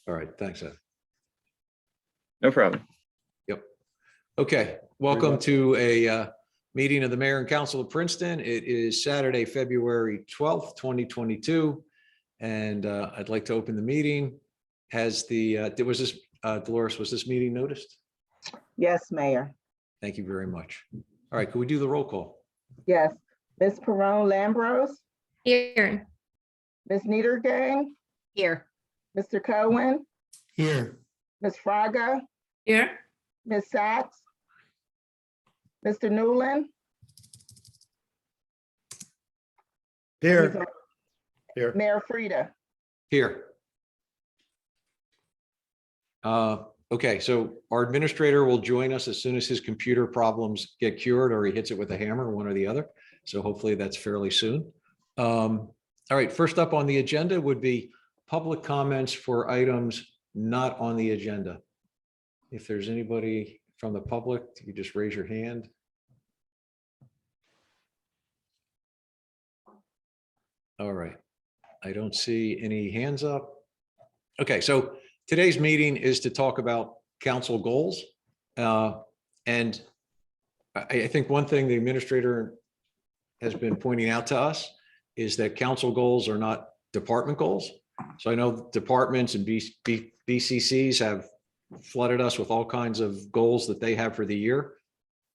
All right, thanks, Ed. No problem. Yep. Okay, welcome to a meeting of the Mayor and Council of Princeton. It is Saturday, February 12th, 2022. And I'd like to open the meeting. Has the, Dolores, was this meeting noticed? Yes, Mayor. Thank you very much. All right, can we do the roll call? Yes. Ms. Perone Lambros, Here. Ms. Niedergang, Here. Mr. Cohen, Here. Ms. Fraga, Here. Ms. Sachs, Mr. Newland. Here. Here. Mayor Frida. Here. Okay, so our administrator will join us as soon as his computer problems get cured or he hits it with a hammer, one or the other. So hopefully that's fairly soon. All right, first up on the agenda would be public comments for items not on the agenda. If there's anybody from the public, you just raise your hand. All right, I don't see any hands up. Okay, so today's meeting is to talk about council goals. And I think one thing the administrator has been pointing out to us is that council goals are not department goals. So I know departments and BCCs have flooded us with all kinds of goals that they have for the year.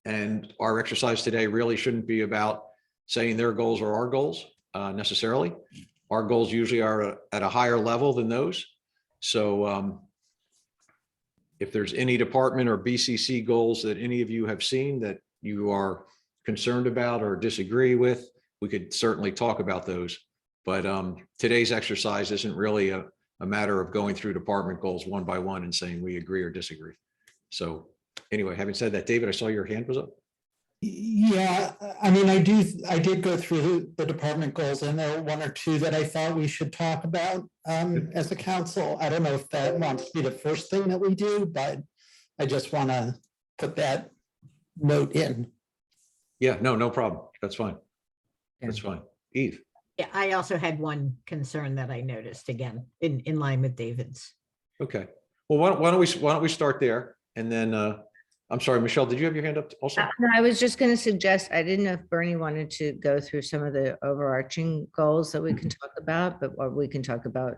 And our exercise today really shouldn't be about saying their goals are our goals necessarily. Our goals usually are at a higher level than those. So if there's any department or BCC goals that any of you have seen that you are concerned about or disagree with, we could certainly talk about those. But today's exercise isn't really a matter of going through department goals one by one and saying we agree or disagree. So anyway, having said that, David, I saw your hand was up. Yeah, I mean, I did go through the department goals, and there were one or two that I thought we should talk about as a council. I don't know if that wants to be the first thing that we do, but I just want to put that note in. Yeah, no problem. That's fine. That's fine. Eve. Yeah, I also had one concern that I noticed again in line with David's. Okay. Well, why don't we start there, and then I'm sorry, Michelle, did you have your hand up also? No, I was just going to suggest, I didn't know if Bernie wanted to go through some of the overarching goals that we can talk about, but or we can talk about,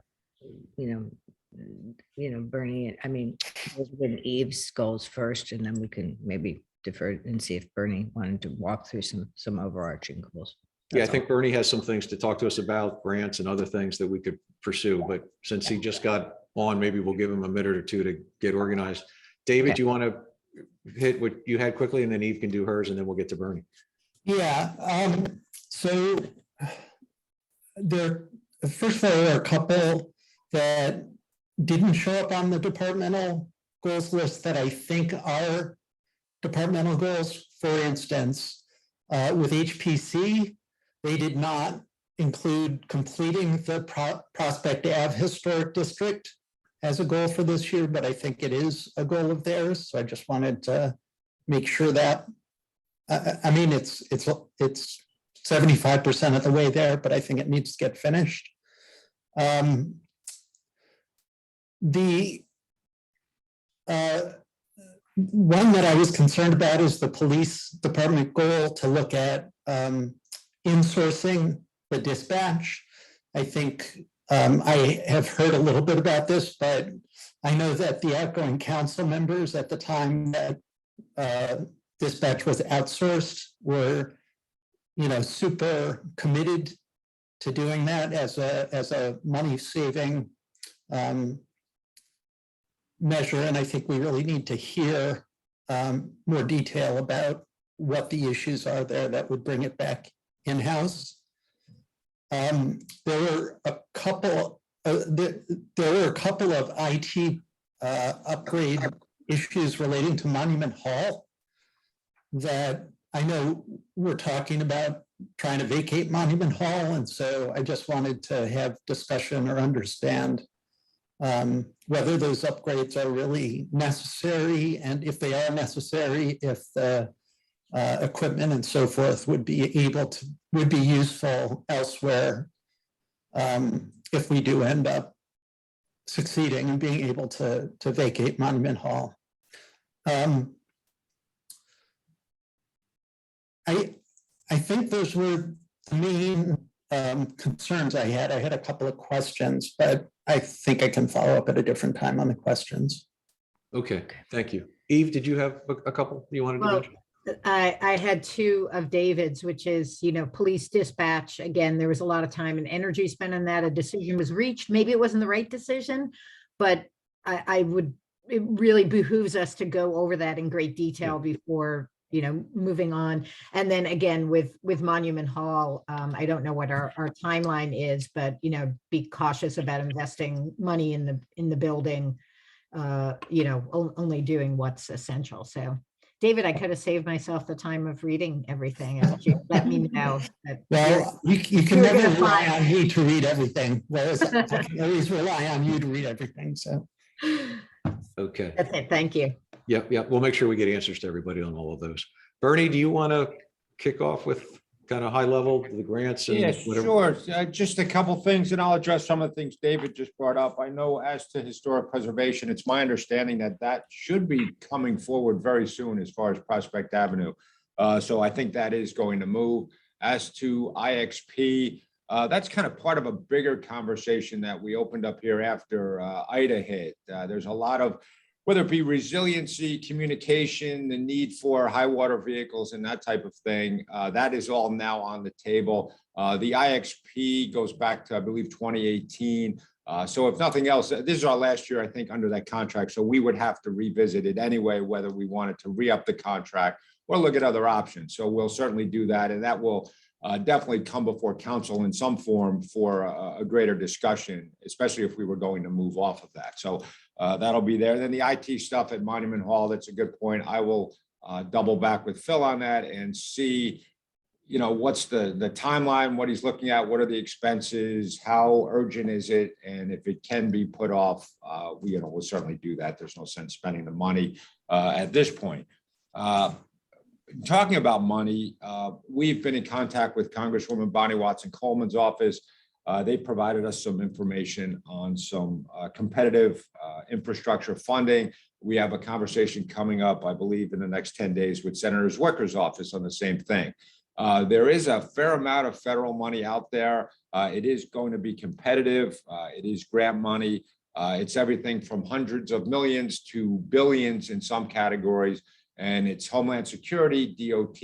Bernie, I mean, with Eve's goals first, and then we can maybe defer and see if Bernie wanted to walk through some overarching goals. Yeah, I think Bernie has some things to talk to us about, grants and other things that we could pursue, but since he just got on, maybe we'll give him a minute or two to get organized. David, Okay. you want to hit what you had quickly, and then Eve can do hers, and then we'll get to Bernie. Yeah, so first of all, there are a couple that didn't show up on the departmental goals list that I think are departmental goals. For instance, with HPC, they did not include completing the Prospect Ave Historic District as a goal for this year, but I think it is a goal of theirs. So I just wanted to make sure that, I mean, it's 75% of the way there, but I think it needs to get finished. The one that I was concerned about is the police department goal to look at insourcing the dispatch. I think I have heard a little bit about this, but I know that the outgoing council members at the time that dispatch was outsourced were, super committed to doing that as a money-saving measure. And I think we really need to hear more detail about what the issues are there that would bring it back in-house. There were a couple of IT upgrade issues relating to Monument Hall that I know we're talking about trying to vacate Monument Hall. And so I just wanted to have discussion or understand whether those upgrades are really necessary, and if they are necessary, if the equipment and so forth would be useful elsewhere if we do end up succeeding and being able to vacate Monument Hall. I think those were the main concerns I had. I had a couple of questions, but I think I can follow up at a different time on the questions. Okay, thank you. Eve, did you have a couple you wanted to Well, mention? I had two of David's, which is, police dispatch. Again, there was a lot of time and energy spent on that. A decision was reached. Maybe it wasn't the right decision, but it really behooves us to go over that in great detail before, moving on. And then again, with Monument Hall, I don't know what our timeline is, but, be cautious about investing money in the building, only doing what's essential. So David, I could have saved myself the time of reading everything if you let me know. that Well, you can you're never gonna rely find- on me to read everything, whereas I can always rely on you to read everything, so. Okay, That's it. Thank you. yep, we'll make sure we get answers to everybody on all of those. Bernie, do you want to kick off with kind of high level, the grants and Yeah, whatever? sure. Just a couple things, and I'll address some of the things David just brought up. I know as to historic preservation, it's my understanding that that should be coming forward very soon as far as Prospect Avenue. So I think that is going to move. As to IXP, that's kind of part of a bigger conversation that we opened up here after Ida hit. There's a lot of, whether it be resiliency, communication, the need for high water vehicles and that type of thing, that is all now on the table. The IXP goes back to, I believe, 2018. So if nothing else, this is our last year, I think, under that contract. So we would have to revisit it anyway, whether we wanted to re-up the contract or look at other options. So we'll certainly do that. And that will definitely come before council in some form for a greater discussion, especially if we were going to move off of that. So that'll be there. Then the IT stuff at Monument Hall, that's a good point. I will double back with Phil on that and see, what's the timeline, what he's looking at, what are the expenses, how urgent is it? And if it can be put off, we'll certainly do that. There's no sense spending the money at this point. Talking about money, we've been in contact with Congresswoman Bonnie Watson Coleman's office. They provided us some information on some competitive infrastructure funding. We have a conversation coming up, I believe, in the next 10 days with Senator Zwicker's office on the same thing. There is a fair amount of federal money out there. It is going to be competitive. It is grant money. It's everything from hundreds of millions to billions in some categories. And it's Homeland Security, DOT,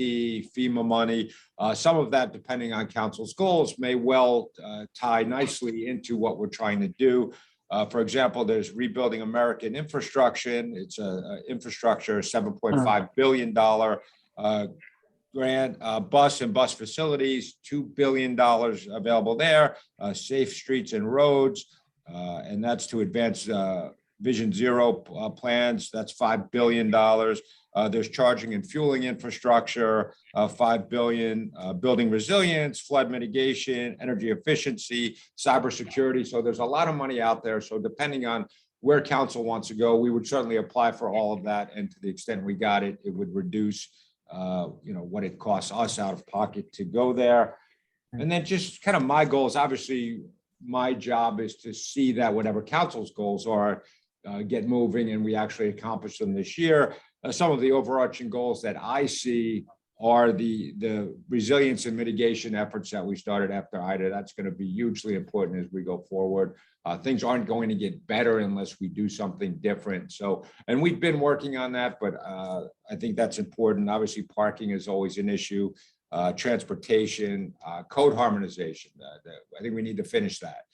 FEMA money. Some of that, depending on council's goals, may well tie nicely into what we're trying to do. For example, there's Rebuilding American Infrastructure. It's a infrastructure, $7.5 billion grant, bus and bus facilities, $2 billion available there, safe streets and roads. And that's to advance Vision Zero plans. That's $5 billion. There's charging and fueling infrastructure, $5 billion, building resilience, flood mitigation, energy efficiency, cybersecurity. So there's a lot of money out there. So depending on where council wants to go, we would certainly apply for all of that. And to the extent we got it, it would reduce, what it costs us out of pocket to go there. And then just kind of my goals, obviously, my job is to see that whatever council's goals are, get moving and we actually accomplish them this year. Some of the overarching goals that I see are the resilience and mitigation efforts that we started after Ida. That's going to be hugely important as we go forward. Things aren't going to get better unless we do something different. So, and we've been working on that, but I think that's important. Obviously, parking is always an issue. Transportation, code harmonization. I think we need to finish that.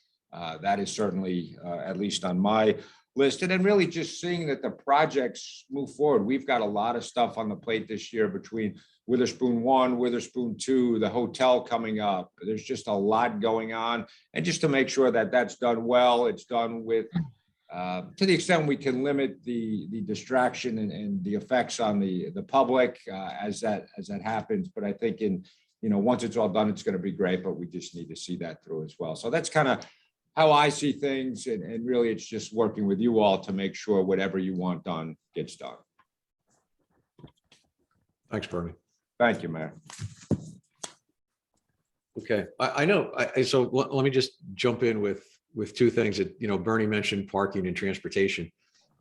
That is certainly, at least on my list. And then really just seeing that the projects move forward. We've got a lot of stuff on the plate this year between Witherspoon 1, Witherspoon 2, the hotel coming up. There's just a lot going on. And just to make sure that that's done well, it's done with, to the extent we can limit the distraction and the effects on the public as that happens. But I think once it's all done, it's going to be great, but we just need to see that through as well. So that's kind of how I see things. And really, it's just working with you all to make sure whatever you want done gets done. Thanks, Bernie. Thank you, Mayor. Okay, I know. So let me just jump in with with two things that, Bernie mentioned, parking and transportation.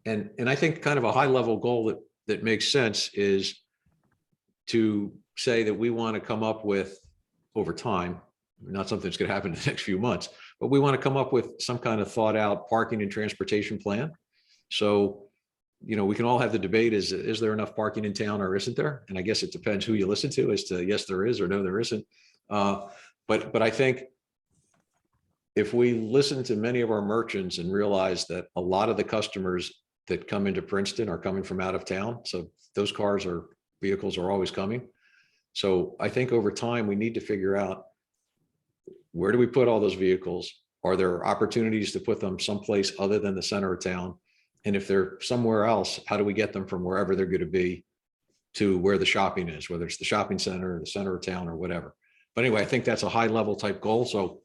And I think kind of a high level goal that makes sense is to say that we want to come up with over time, not something that's going to happen in the next few months, but we want to come up with some kind of thought out parking and transportation plan. So, we can all have the debate, is there enough parking in town or isn't there? And I guess it depends who you listen to as to yes, there is or no, there isn't. But I think if we listen to many of our merchants and realize that a lot of the customers that come into Princeton are coming from out of town, so those cars or vehicles are always coming. So I think over time, we need to figure out, where do we put all those vehicles? Are there opportunities to put them someplace other than the center of town? And if they're somewhere else, how do we get them from wherever they're going to be to where the shopping is, whether it's the shopping center, or the center of town, or whatever. But anyway, I think that's a high level type goal. So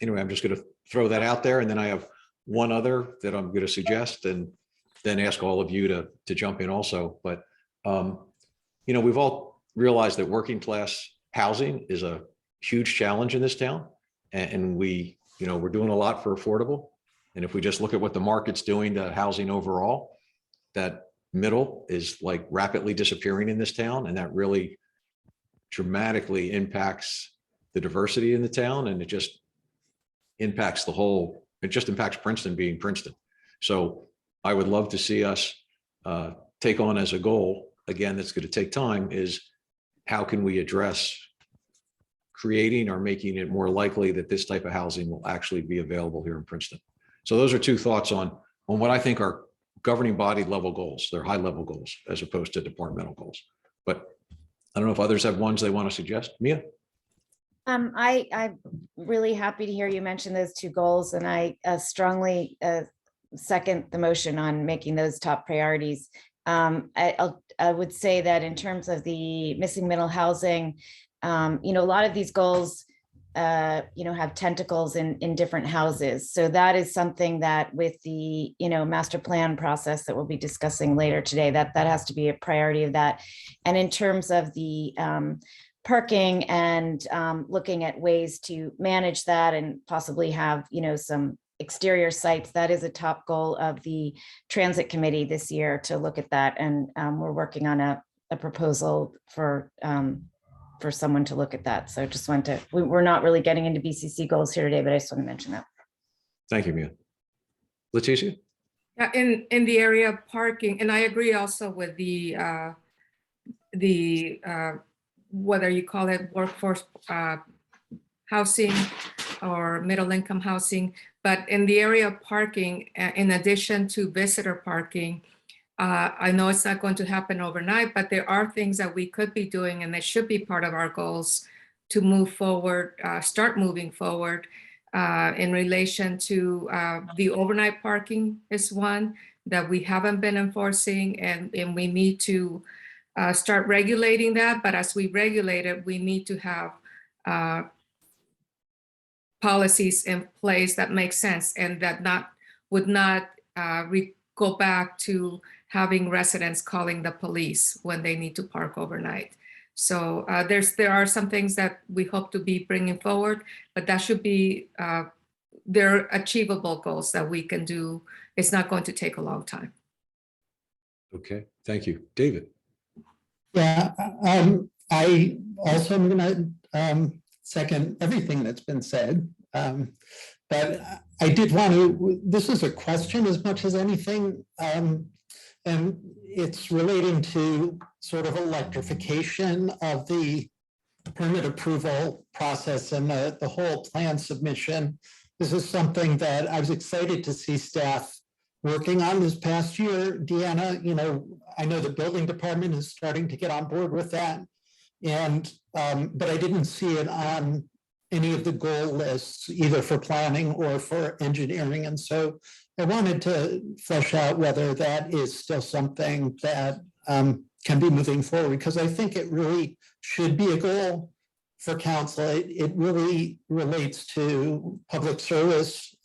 anyway, I'm just going to throw that out there. And then I have one other that I'm going to suggest, and then ask all of you to jump in also. But, we've all realized that working class housing is a huge challenge in this town. And we're doing a lot for affordable. And if we just look at what the market's doing to housing overall, that middle is like rapidly disappearing in this town. And that really dramatically impacts the diversity in the town. And it just impacts Princeton being Princeton. So I would love to see us take on as a goal, again, that's going to take time, is how can we address creating or making it more likely that this type of housing will actually be available here in Princeton. So those are two thoughts on what I think are governing body level goals. They're high level goals as opposed to departmental goals. But I don't know if others have ones they want to suggest. Mia? I'm really happy to hear you mention those two goals, and I strongly second the motion on making those top priorities. I would say that in terms of the missing middle housing, a lot of these goals, have tentacles in different houses. So that is something that with the, master plan process that we'll be discussing later today, that has to be a priority of that. And in terms of the parking and looking at ways to manage that and possibly have, some exterior sites, that is a top goal of the transit committee this year to look at that. And we're working on a proposal for someone to look at that. So just we're not really getting into BCC goals here today, but I just want to mention that. Thank you, Mia. Leticia? Yeah, in the area of parking, and I agree also with the whether you call it workforce housing or middle income housing, but in the area of parking, in addition to visitor parking, I know it's not going to happen overnight, but there are things that we could be doing, and they should be part of our goals to move forward, start moving forward in relation to the overnight parking is one that we haven't been enforcing, and we need to start regulating that. But as we regulate it, we need to have policies in place that make sense and that would not go back to having residents calling the police when they need to park overnight. So there are some things that we hope to be bringing forward, but that should be, they're achievable goals that we can do. It's not going to take a long time. Okay, thank you. David? Yeah, I also am going to second everything that's been said. But I did want to, this is a question as much as anything, and it's relating to sort of electrification of the permit approval process and the whole plan submission. This is something that I was excited to see staff working on this past year. Deanna, I know the building department is starting to get on board with that. And, but I didn't see it on any of the goal lists, either for planning or for engineering. And so I wanted to flesh out whether that is still something that can be moving forward, because I think it really should be a goal for council. It really relates to public service,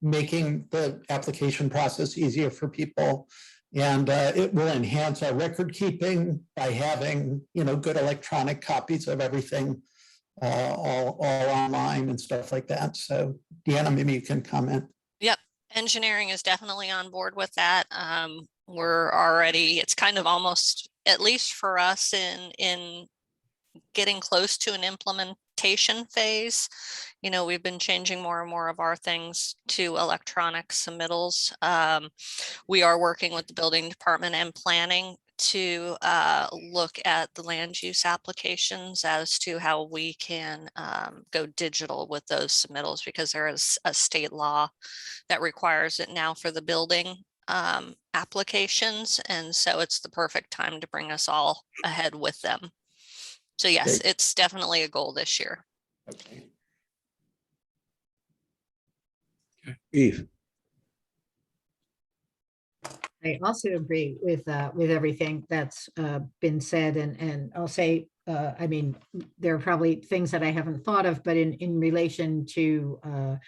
making the application process easier for people. And it will enhance our record keeping by having, good electronic copies of everything all online and stuff like that. So Deanna, maybe you can comment. Engineering is definitely on board with that. We're already, it's kind of almost, at least for us, in getting close to an implementation phase. You know, we've been changing more and more of our things to electronic submittals. We are working with the building department and planning to look at the land use applications as to how we can go digital with those submittals, because there is a state law that requires it now for the building applications. And so it's the perfect time to bring us all ahead with them. So yes, Great. it's definitely a goal this year. Eve. I also agree with everything that's been said, and I'll say, I mean, there are probably things that I haven't thought of, but in relation to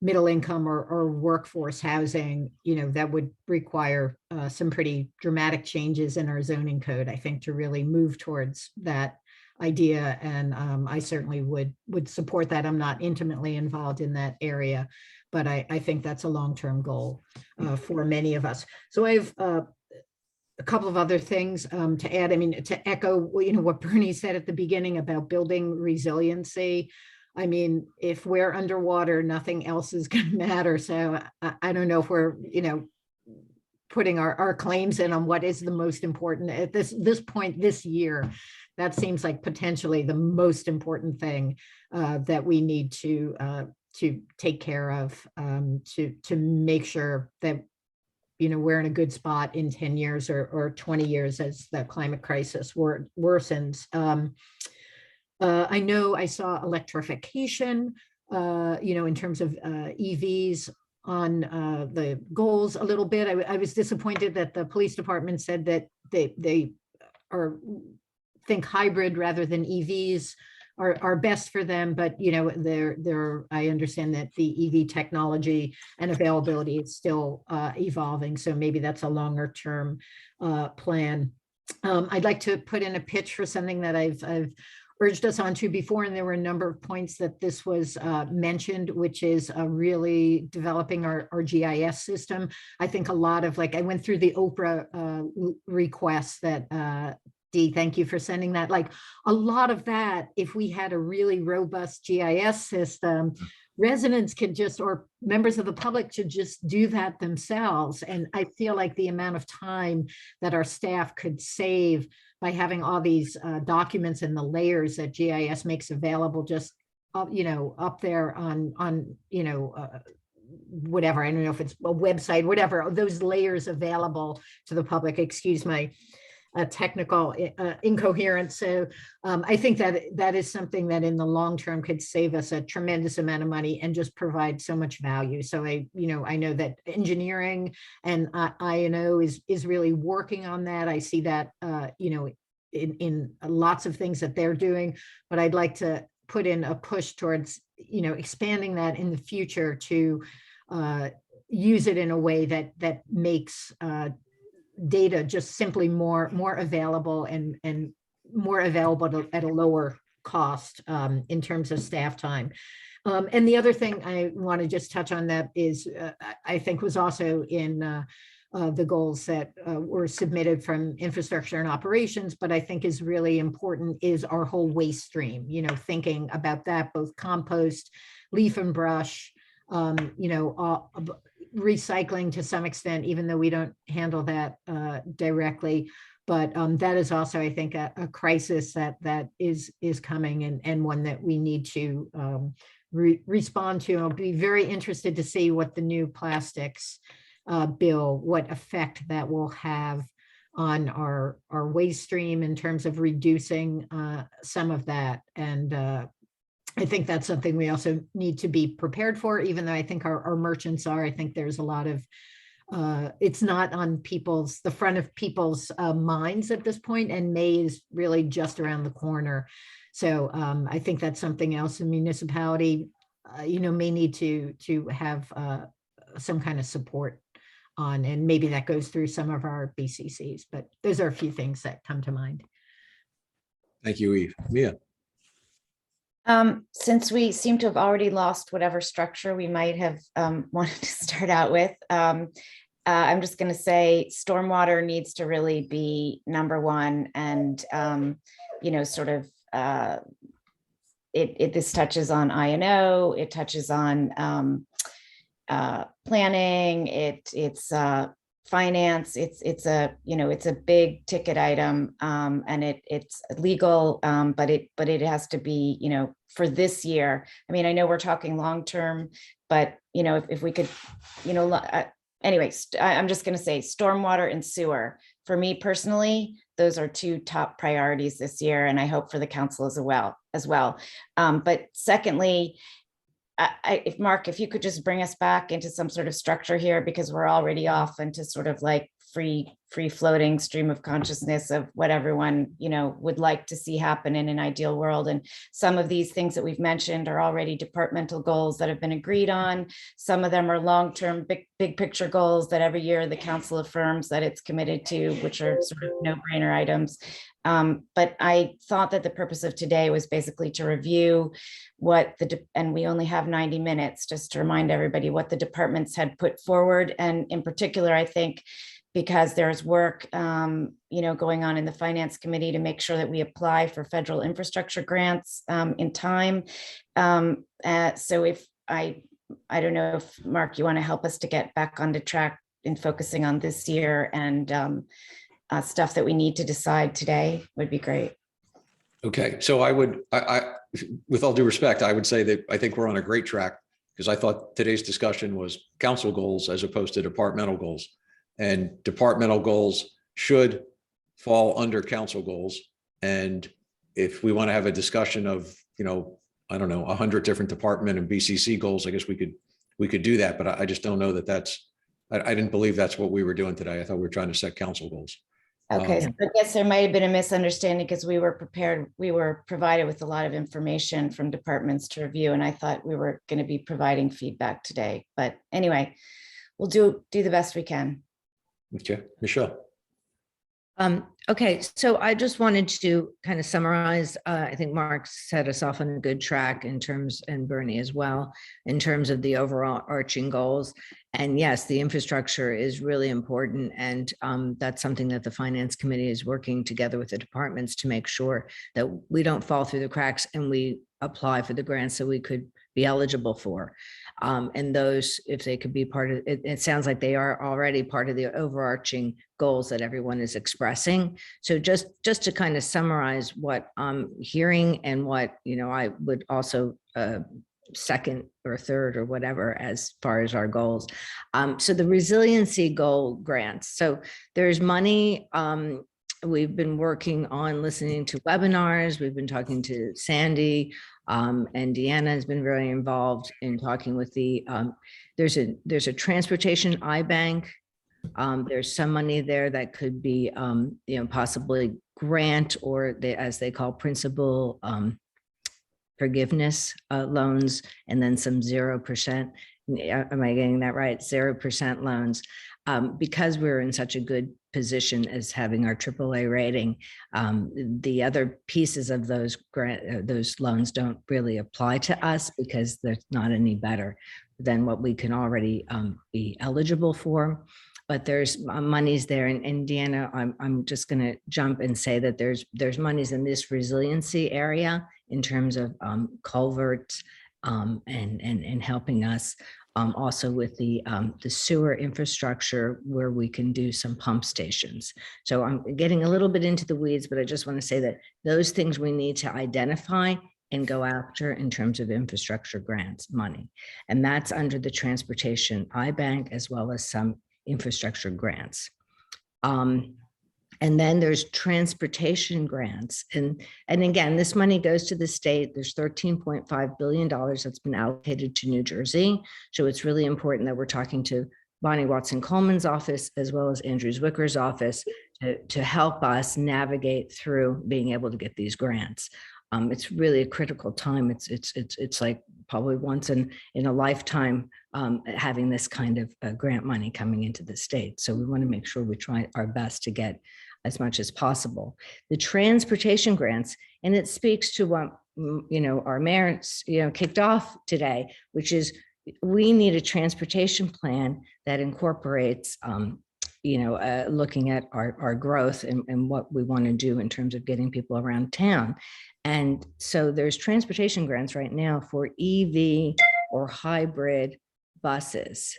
middle income or workforce housing, you know, that would require some pretty dramatic changes in our zoning code, I think, to really move towards that idea. And I certainly would support that. I'm not intimately involved in that area, but I think that's a long-term goal for many of us. So I have a couple of other things to add. I mean, to echo, you know, what Bernie said at the beginning about building resiliency. I mean, if we're underwater, nothing else is going to matter. So I don't know if we're, you know, putting our claims in on what is the most important at this point this year. That seems like potentially the most important thing that we need to take care of, to make sure that, you know, we're in a good spot in 10 years or 20 years as the climate crisis worsens. I know I saw electrification, you know, in terms of EVs on the goals a little bit. I was disappointed that the police department said that they think hybrid rather than EVs are best for them, but you know, I understand that the EV technology and availability is still evolving, so maybe that's a longer term plan. I'd like to put in a pitch for something that I've urged us on to before, and there were a number of points that this was mentioned, which is really developing our GIS system. I think a lot of, like, I went through the Oprah requests that Dee, thank you for sending that. Like, a lot of that, if we had a really robust GIS system, residents could just, or members of the public should just do that themselves. And I feel like the amount of time that our staff could save by having all these documents and the layers that GIS makes available, just you know, up there on you know, whatever, I don't know if it's a website, whatever, those layers available to the public. Excuse my technical incoherence. So I think that is something that in the long term could save us a tremendous amount of money and just provide so much value. So I know that engineering and I&O is really working on that. I see that you know, in lots of things that they're doing, but I'd like to put in a push towards, you know, expanding that in the future to use it in a way that makes data just simply more available and more available at a lower cost in terms of staff time. And the other thing I want to just touch on that is I think was also in the goals that were submitted from infrastructure and operations, but I think is really important is our whole waste stream, you know, thinking about that, both compost, leaf and brush, you know, recycling to some extent, even though we don't handle that directly. But that is also, I think, a crisis that is coming and one that we need to respond to. I'll be very interested to see what the new plastics bill, what effect that will have on our waste stream in terms of reducing some of that. And I think that's something we also need to be prepared for, even though I think our merchants are. I think there's a lot of, it's not on the front of people's minds at this point, and May is really just around the corner. So I think that's something else a municipality, you know, may need to have some kind of support on, and maybe that goes through some of our BCCs, but those are a few things that come to mind. Thank you, Eve. Mia. Since we seem to have already lost whatever structure we might have wanted to start out with, I'm just going to say stormwater needs to really be number one, and sort of this touches on INO, it touches on planning, it's finance, it's a big ticket item, and it's legal, but it has to be, for this year. I mean, I know we're talking long-term, but if we could, anyways, I'm just going to say stormwater and sewer. For me personally, those are two top priorities this year, and I hope for the council as well. But secondly, if Mark, if you could just bring us back into some sort of structure here, because we're already off into sort of like free floating stream of consciousness of what everyone, would like to see happen in an ideal world. And some of these things that we've mentioned are already departmental goals that have been agreed on. Some of them are long-term, big picture goals that every year the council affirms that it's committed to, which are sort of no-brainer items. But I thought that the purpose of today was basically to review and we only have 90 minutes, just to remind everybody what the departments had put forward. And in particular, I think, because there's work, going on in the finance committee to make sure that we apply for federal infrastructure grants in time. So if I don't know if Mark, you want to help us to get back onto track in focusing on this year and stuff that we need to decide today would be great. Okay, so I with all due respect, I would say that I think we're on a great track, because I thought today's discussion was council goals as opposed to departmental goals. And departmental goals should fall under council goals. And if we want to have a discussion of, I don't know, 100 different department and BCC goals, I guess we could do that. But I just don't know that I didn't believe that's what we were doing today. I thought we were trying to set council goals. Okay, so I guess there might have been a misunderstanding, because we were provided with a lot of information from departments to review, and I thought we were going to be providing feedback today. But anyway, we'll do the best we can. Okay, Michelle. Okay, so I just wanted to kind of summarize. I think Mark set us off on a good track in terms, and Bernie as well, in terms of the overall arching goals. And yes, the infrastructure is really important. And that's something that the Finance Committee is working together with the departments to make sure that we don't fall through the cracks and we apply for the grants that we could be eligible for. And those, if they could be part of it, it sounds like they are already part of the overarching goals that everyone is expressing. So just to kind of summarize what I'm hearing and what, I would also second or third or whatever as far as our goals. So the resiliency goal grants. So there's money. We've been working on listening to webinars. We've been talking to Sandy, and Deanna has been very involved in talking with the, there's a transportation iBank. There's some money there that could be, possibly grant, or as they call principal forgiveness loans, and then some 0%. Am I getting that right? 0% loans. Because we're in such a good position as having our AAA rating, the other pieces of those loans don't really apply to us, because they're not any better than what we can already be eligible for. But there's monies there, and Deanna, I'm just going to jump and say that there's monies in this resiliency area in terms of culverts and helping us. Also with the sewer infrastructure, where we can do some pump stations. So I'm getting a little bit into the weeds, but I just want to say that those things we need to identify and go after in terms of infrastructure grants money. And that's under the transportation iBank, as well as some infrastructure grants. And then there's transportation grants. And again, this money goes to the state. There's $13.5 billion that's been allocated to New Jersey. So it's really important that we're talking to Bonnie Watson-Coleman's office, as well as Andrew Zwicker's office, to help us navigate through being able to get these grants. It's really a critical time. It's like probably once in a lifetime having this kind of grant money coming into the state. So we want to make sure we try our best to get as much as possible. The transportation grants, and it speaks to what our mayor, kicked off today, which is we need a transportation plan that incorporates, looking at our growth and what we want to do in terms of getting people around town. And so there's transportation grants right now for EV or hybrid buses,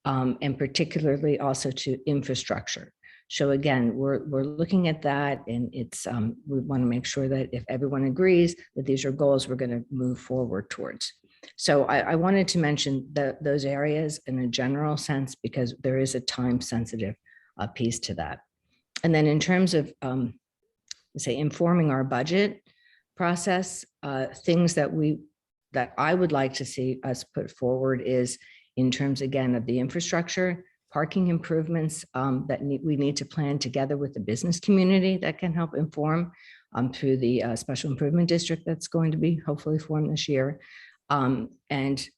and particularly also to infrastructure. So again, we're looking at that, and it's we want to make sure that if everyone agrees that these are goals we're going to move forward towards. So I wanted to mention those areas in a general sense, because there is a time sensitive piece to that. And then in terms of say informing our budget process, things that I would like to see us put forward is in terms, again, of the infrastructure, parking improvements that we need to plan together with the business community that can help inform through the special improvement district that's going to be hopefully formed this year, and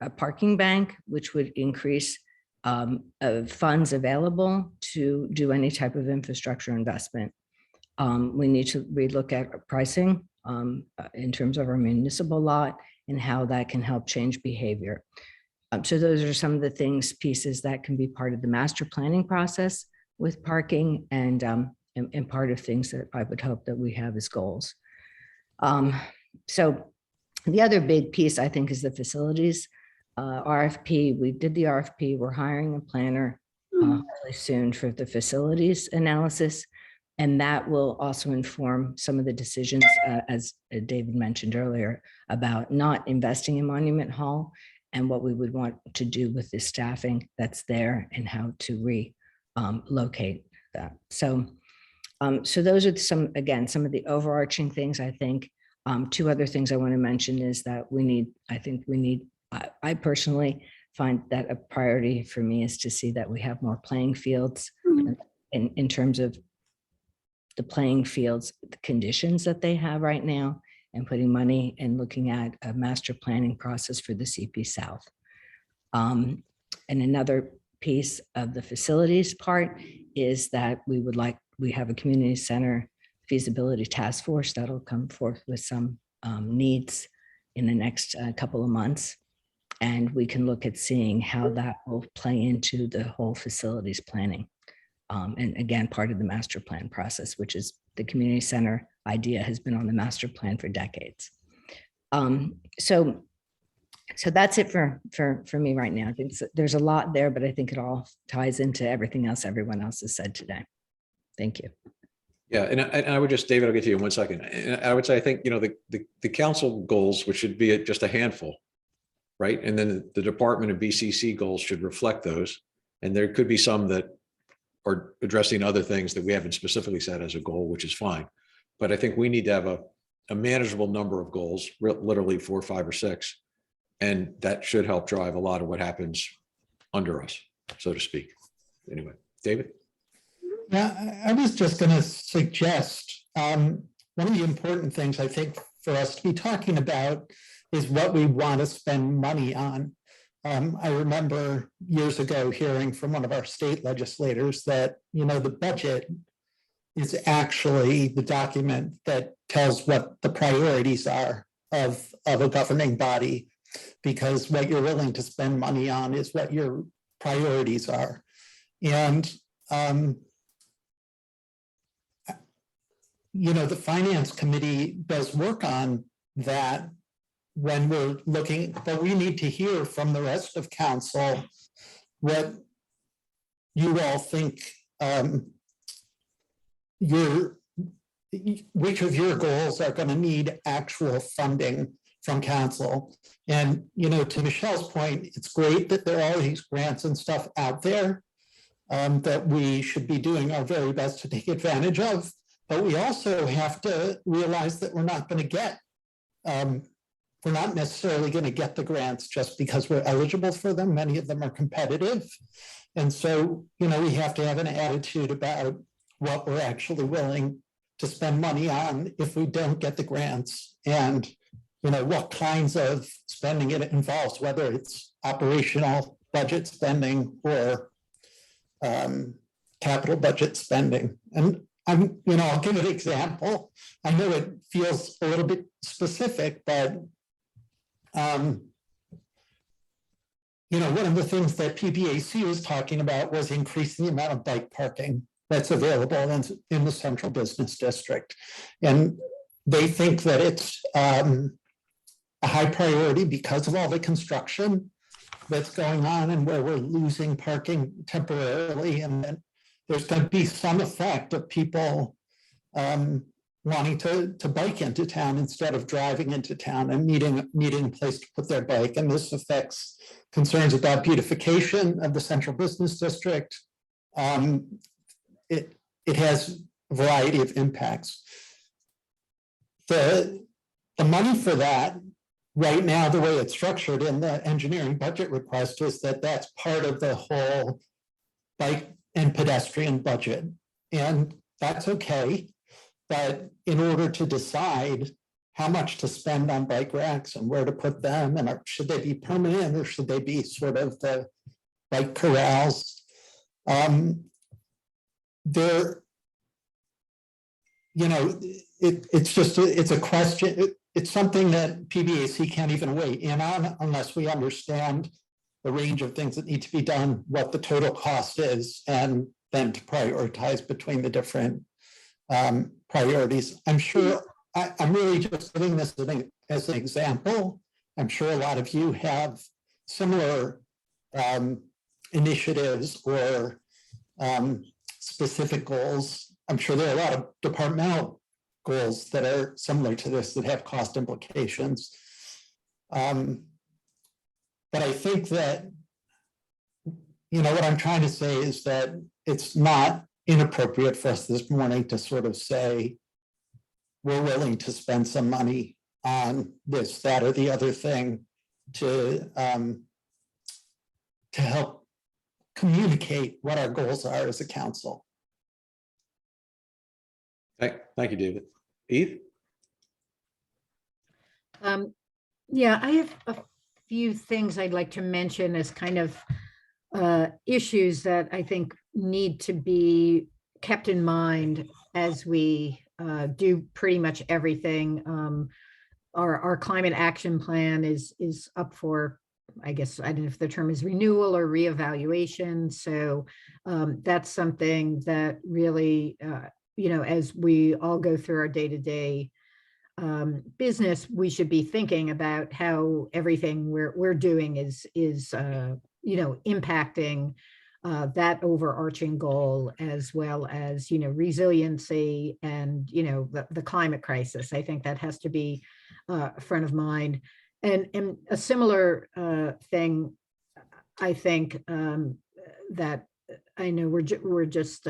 a parking bank, which would increase funds available to do any type of infrastructure investment. We need to relook at pricing in terms of our municipal lot and how that can help change behavior. So those are some of the pieces that can be part of the master planning process with parking and part of things that I would hope that we have as goals. So the other big piece, I think, is the facilities RFP. We did the RFP. We're hiring a planner really soon for the facilities analysis. And that will also inform some of the decisions, as David mentioned earlier, about not investing in Monument Hall and what we would want to do with the staffing that's there and how to relocate that. So those are some of the overarching things. I think two other things I want to mention is that I personally find that a priority for me is to see that we have more playing fields in terms of the playing fields, the conditions that they have right now, and putting money and looking at a master planning process for the CP South. And another piece of the facilities part is that we have a community center feasibility task force that'll come forth with some needs in the next couple of months. And we can look at seeing how that will play into the whole facilities planning. And again, part of the master plan process, which is the community center idea has been on the master plan for decades. So that's it for me right now. I think there's a lot there, but I think it all ties into everything else everyone else has said today. Thank you. Yeah, and I would just, David, I'll get to you in 1 second. And I would say, I think, the council goals, which should be just a handful, right? And then the department and BCC goals should reflect those. And there could be some that are addressing other things that we haven't specifically set as a goal, which is fine. But I think we need to have a manageable number of goals, literally 4, 5, or 6. And that should help drive a lot of what happens under us, so to speak. Anyway, David? Yeah, I was just going to suggest one of the important things I think for us to be talking about is what we want to spend money on. I remember years ago hearing from one of our state legislators that, the budget is actually the document that tells what the priorities are of a governing body, because what you're willing to spend money on is what your priorities are. And, the finance committee does work on that when we're looking, but we need to hear from the rest of council what you all think which of your goals are going to need actual funding from council. And, to Michelle's point, it's great that there are all these grants and stuff out there that we should be doing our very best to take advantage of. But we also have to realize that we're not going to get we're not necessarily going to get the grants just because we're eligible for them. Many of them are competitive. And so, we have to have an attitude about what we're actually willing to spend money on if we don't get the grants, and, what kinds of spending it involves, whether it's operational budget spending or capital budget spending. And I'll give an example. I know it feels a little bit specific, but one of the things that PBAC was talking about was increasing the amount of bike parking that's available in the central business district. And they think that it's a high priority because of all the construction that's going on and where we're losing parking temporarily. And then there's going to be some effect of people wanting to bike into town instead of driving into town and needing a place to put their bike. And this affects concerns about beautification of the central business district. It has a variety of impacts. The money for that right now, the way it's structured in the engineering budget request is that that's part of the whole bike and pedestrian budget. And that's okay. But in order to decide how much to spend on bike racks and where to put them, and should they be permanent or should they be sort of the bike corrals? It's a question. It's something that PBAC can't even weigh in on unless we understand the range of things that need to be done, what the total cost is, and then to prioritize between the different priorities. I'm sure I'm really just giving this as an example. I'm sure a lot of you have similar initiatives or specific goals. I'm sure there are a lot of departmental goals that are similar to this that have cost implications. But I think that, what I'm trying to say is that it's not inappropriate for us this morning to sort of say, we're willing to spend some money on this, that, or the other thing to help communicate what our goals are as a council. Thank you, David. Eve? Yeah, I have a few things I'd like to mention as kind of issues that I think need to be kept in mind as we do pretty much everything. Our climate action plan is up for, I guess, I don't know if the term is renewal or reevaluation. So that's something that really, as we all go through our day-to-day business, we should be thinking about how everything we're doing is impacting that overarching goal, as well as resiliency and the climate crisis. I think that has to be front of mind. And a similar thing, I think that I know we're just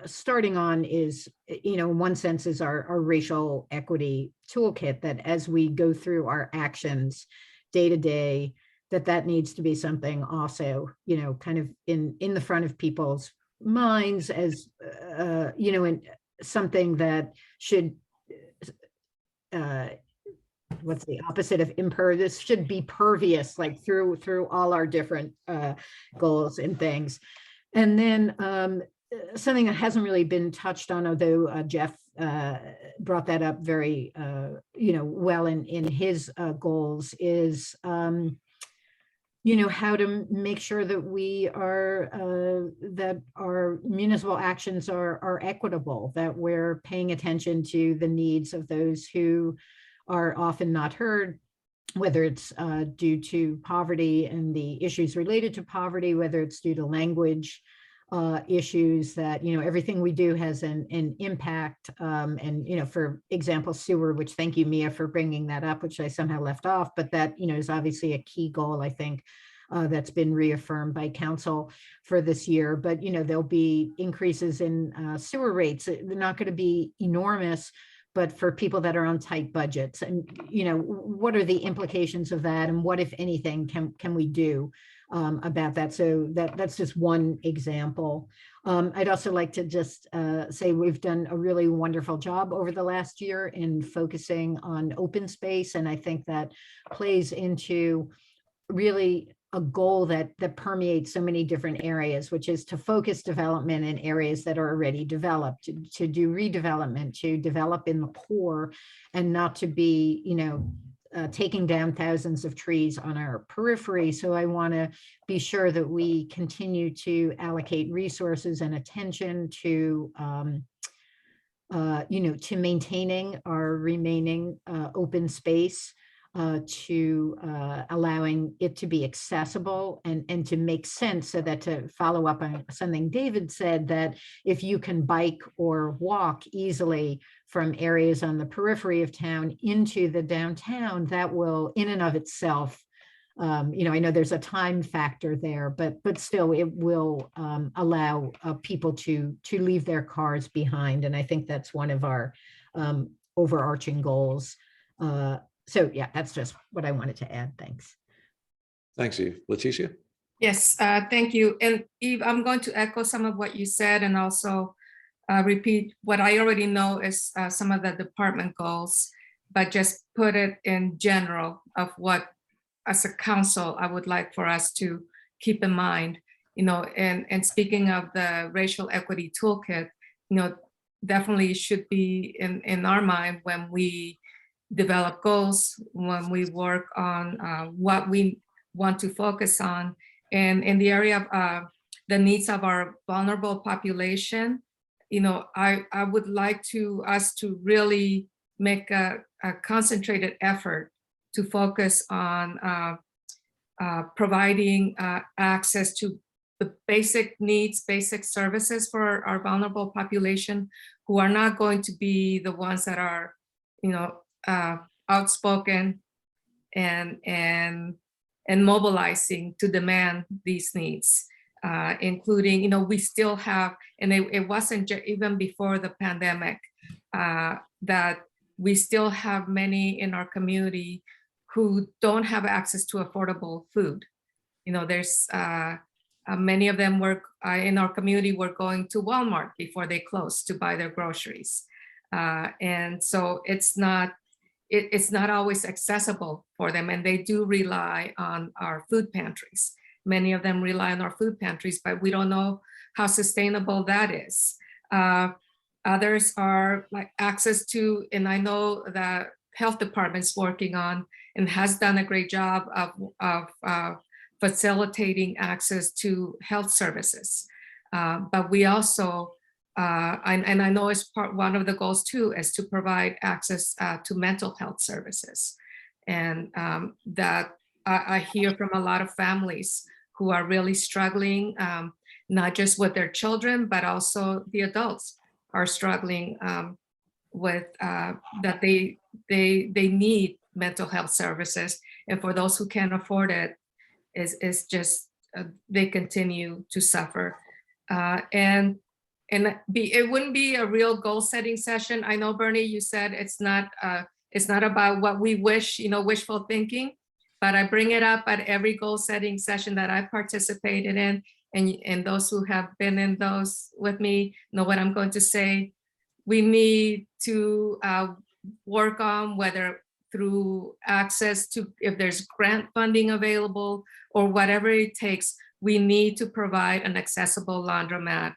starting on is, in one sense, is our racial equity toolkit, that as we go through our actions day to day, that needs to be something also, kind of in the front of people's minds as, and something that should, what's the opposite of impervious? Should be pervious, like through all our different goals and things. And then something that hasn't really been touched on, although Jeff brought that up very, well in his goals, is, how to make sure that we are, that our municipal actions are equitable, that we're paying attention to the needs of those who are often not heard, whether it's due to poverty and the issues related to poverty, whether it's due to language issues, that, everything we do has an impact. And, for example, sewer, which, thank you, Mia, for bringing that up, which I somehow left off, but that, is obviously a key goal, I think, that's been reaffirmed by council for this year. But, there'll be increases in sewer rates. They're not going to be enormous, but for people that are on tight budgets, and, what are the implications of that? And what, if anything, can we do about that? So that's just one example. I'd also like to just say we've done a really wonderful job over the last year in focusing on open space. And I think that plays into really a goal that permeates so many different areas, which is to focus development in areas that are already developed, to do redevelopment, to develop in the core, and not to be, taking down thousands of trees on our periphery. So I want to be sure that we continue to allocate resources and attention to, to maintaining our remaining open space, to allowing it to be accessible and to make sense, so that, to follow up on something David said, that if you can bike or walk easily from areas on the periphery of town into the downtown, that will in and of itself, I know there's a time factor there, but still it will allow people to leave their cars behind. And I think that's one of our overarching goals. So yeah, that's just what I wanted to add. Thanks. Thanks, Eve. Leticia? Yes, thank you. And Eve, I'm going to echo some of what you said and also repeat what I already know is some of the department goals, but just put it in general of what, as a council, I would like for us to keep in mind, and speaking of the racial equity toolkit, definitely should be in our mind when we develop goals, when we work on what we want to focus on. And in the area of the needs of our vulnerable population, I would like us to really make a concentrated effort to focus on providing access to the basic needs, basic services for our vulnerable population, who are not going to be the ones that are, outspoken and mobilizing to demand these needs, including, we still have, and it wasn't even before the pandemic, that we still have many in our community who don't have access to affordable food. There's many of them work in our community were going to Walmart before they closed to buy their groceries. And so it's not always accessible for them, and they do rely on our food pantries. Many of them rely on our food pantries, but we don't know how sustainable that is. Others are like access to, and I know that health department's working on and has done a great job of facilitating access to health services. But we also, and I know it's one of the goals too, is to provide access to mental health services. And that I hear from a lot of families who are really struggling, not just with their children, but also the adults are struggling with that they need mental health services. And for those who can't afford it, is just they continue to suffer. And it wouldn't be a real goal setting session. I know, Bernie, you said it's not about what we wish, wishful thinking, but I bring it up at every goal setting session that I participated in. And those who have been in those with me know what I'm going to say. We need to work on whether through access to, if there's grant funding available or whatever it takes, we need to provide an accessible laundromat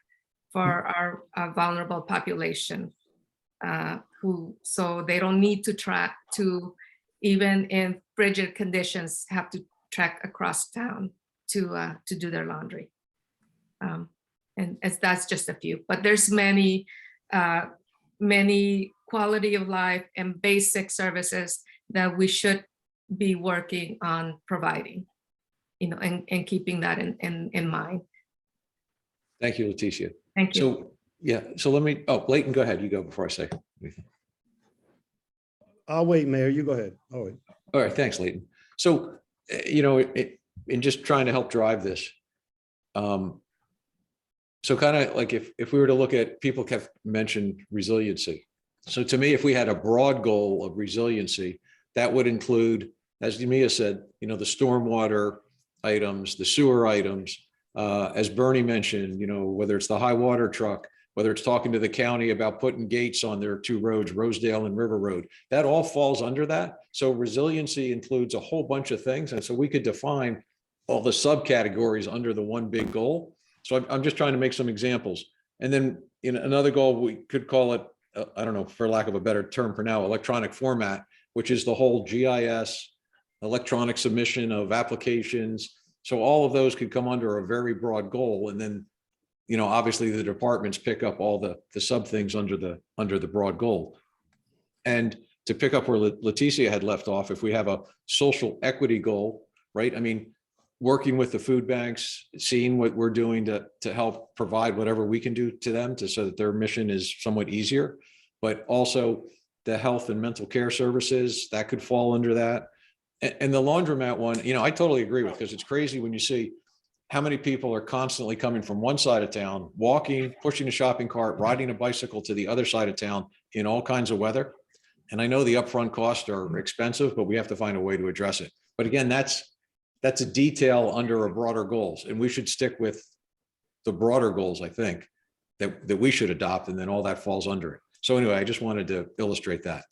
for our vulnerable population, so they don't need to track to, even in frigid conditions, have to trek across town to do their laundry. And that's just a few, but there's many quality of life and basic services that we should be working on providing, and keeping that in mind. Thank you, Leticia. Thank you. So, yeah, so let me, Leighton, go ahead. You go before I say anything. I'll wait, Mayor. You go ahead. All right. All right, thanks, Leighton. So, in just trying to help drive this, so kind of like if we were to look at, people have mentioned resiliency. So to me, if we had a broad goal of resiliency, that would include, as Mia said, the stormwater items, the sewer items, as Bernie mentioned, whether it's the high water truck, whether it's talking to the county about putting gates on their two roads, Rosedale and River Road, that all falls under that. So resiliency includes a whole bunch of things. And so we could define all the subcategories under the one big goal. So I'm just trying to make some examples. And then in another goal, we could call it, I don't know, for lack of a better term for now, electronic format, which is the whole GIS, electronic submission of applications. So all of those could come under a very broad goal. And then, you know, obviously the departments pick up all the sub things under the broad goal. And to pick up where Leticia had left off, if we have a social equity goal, right? I mean, working with the food banks, seeing what we're doing to help provide whatever we can do to them so that their mission is somewhat easier, but also the health and mental care services, that could fall under that. And the laundromat one, you know, I totally agree with, because it's crazy when you see how many people are constantly coming from one side of town, walking, pushing a shopping cart, riding a bicycle to the other side of town in all kinds of weather. And I know the upfront costs are expensive, but we have to find a way to address it. But again, that's a detail under a broader goals, and we should stick with the broader goals, I think, that we should adopt, and then all that falls under it. So anyway, I just wanted to illustrate that.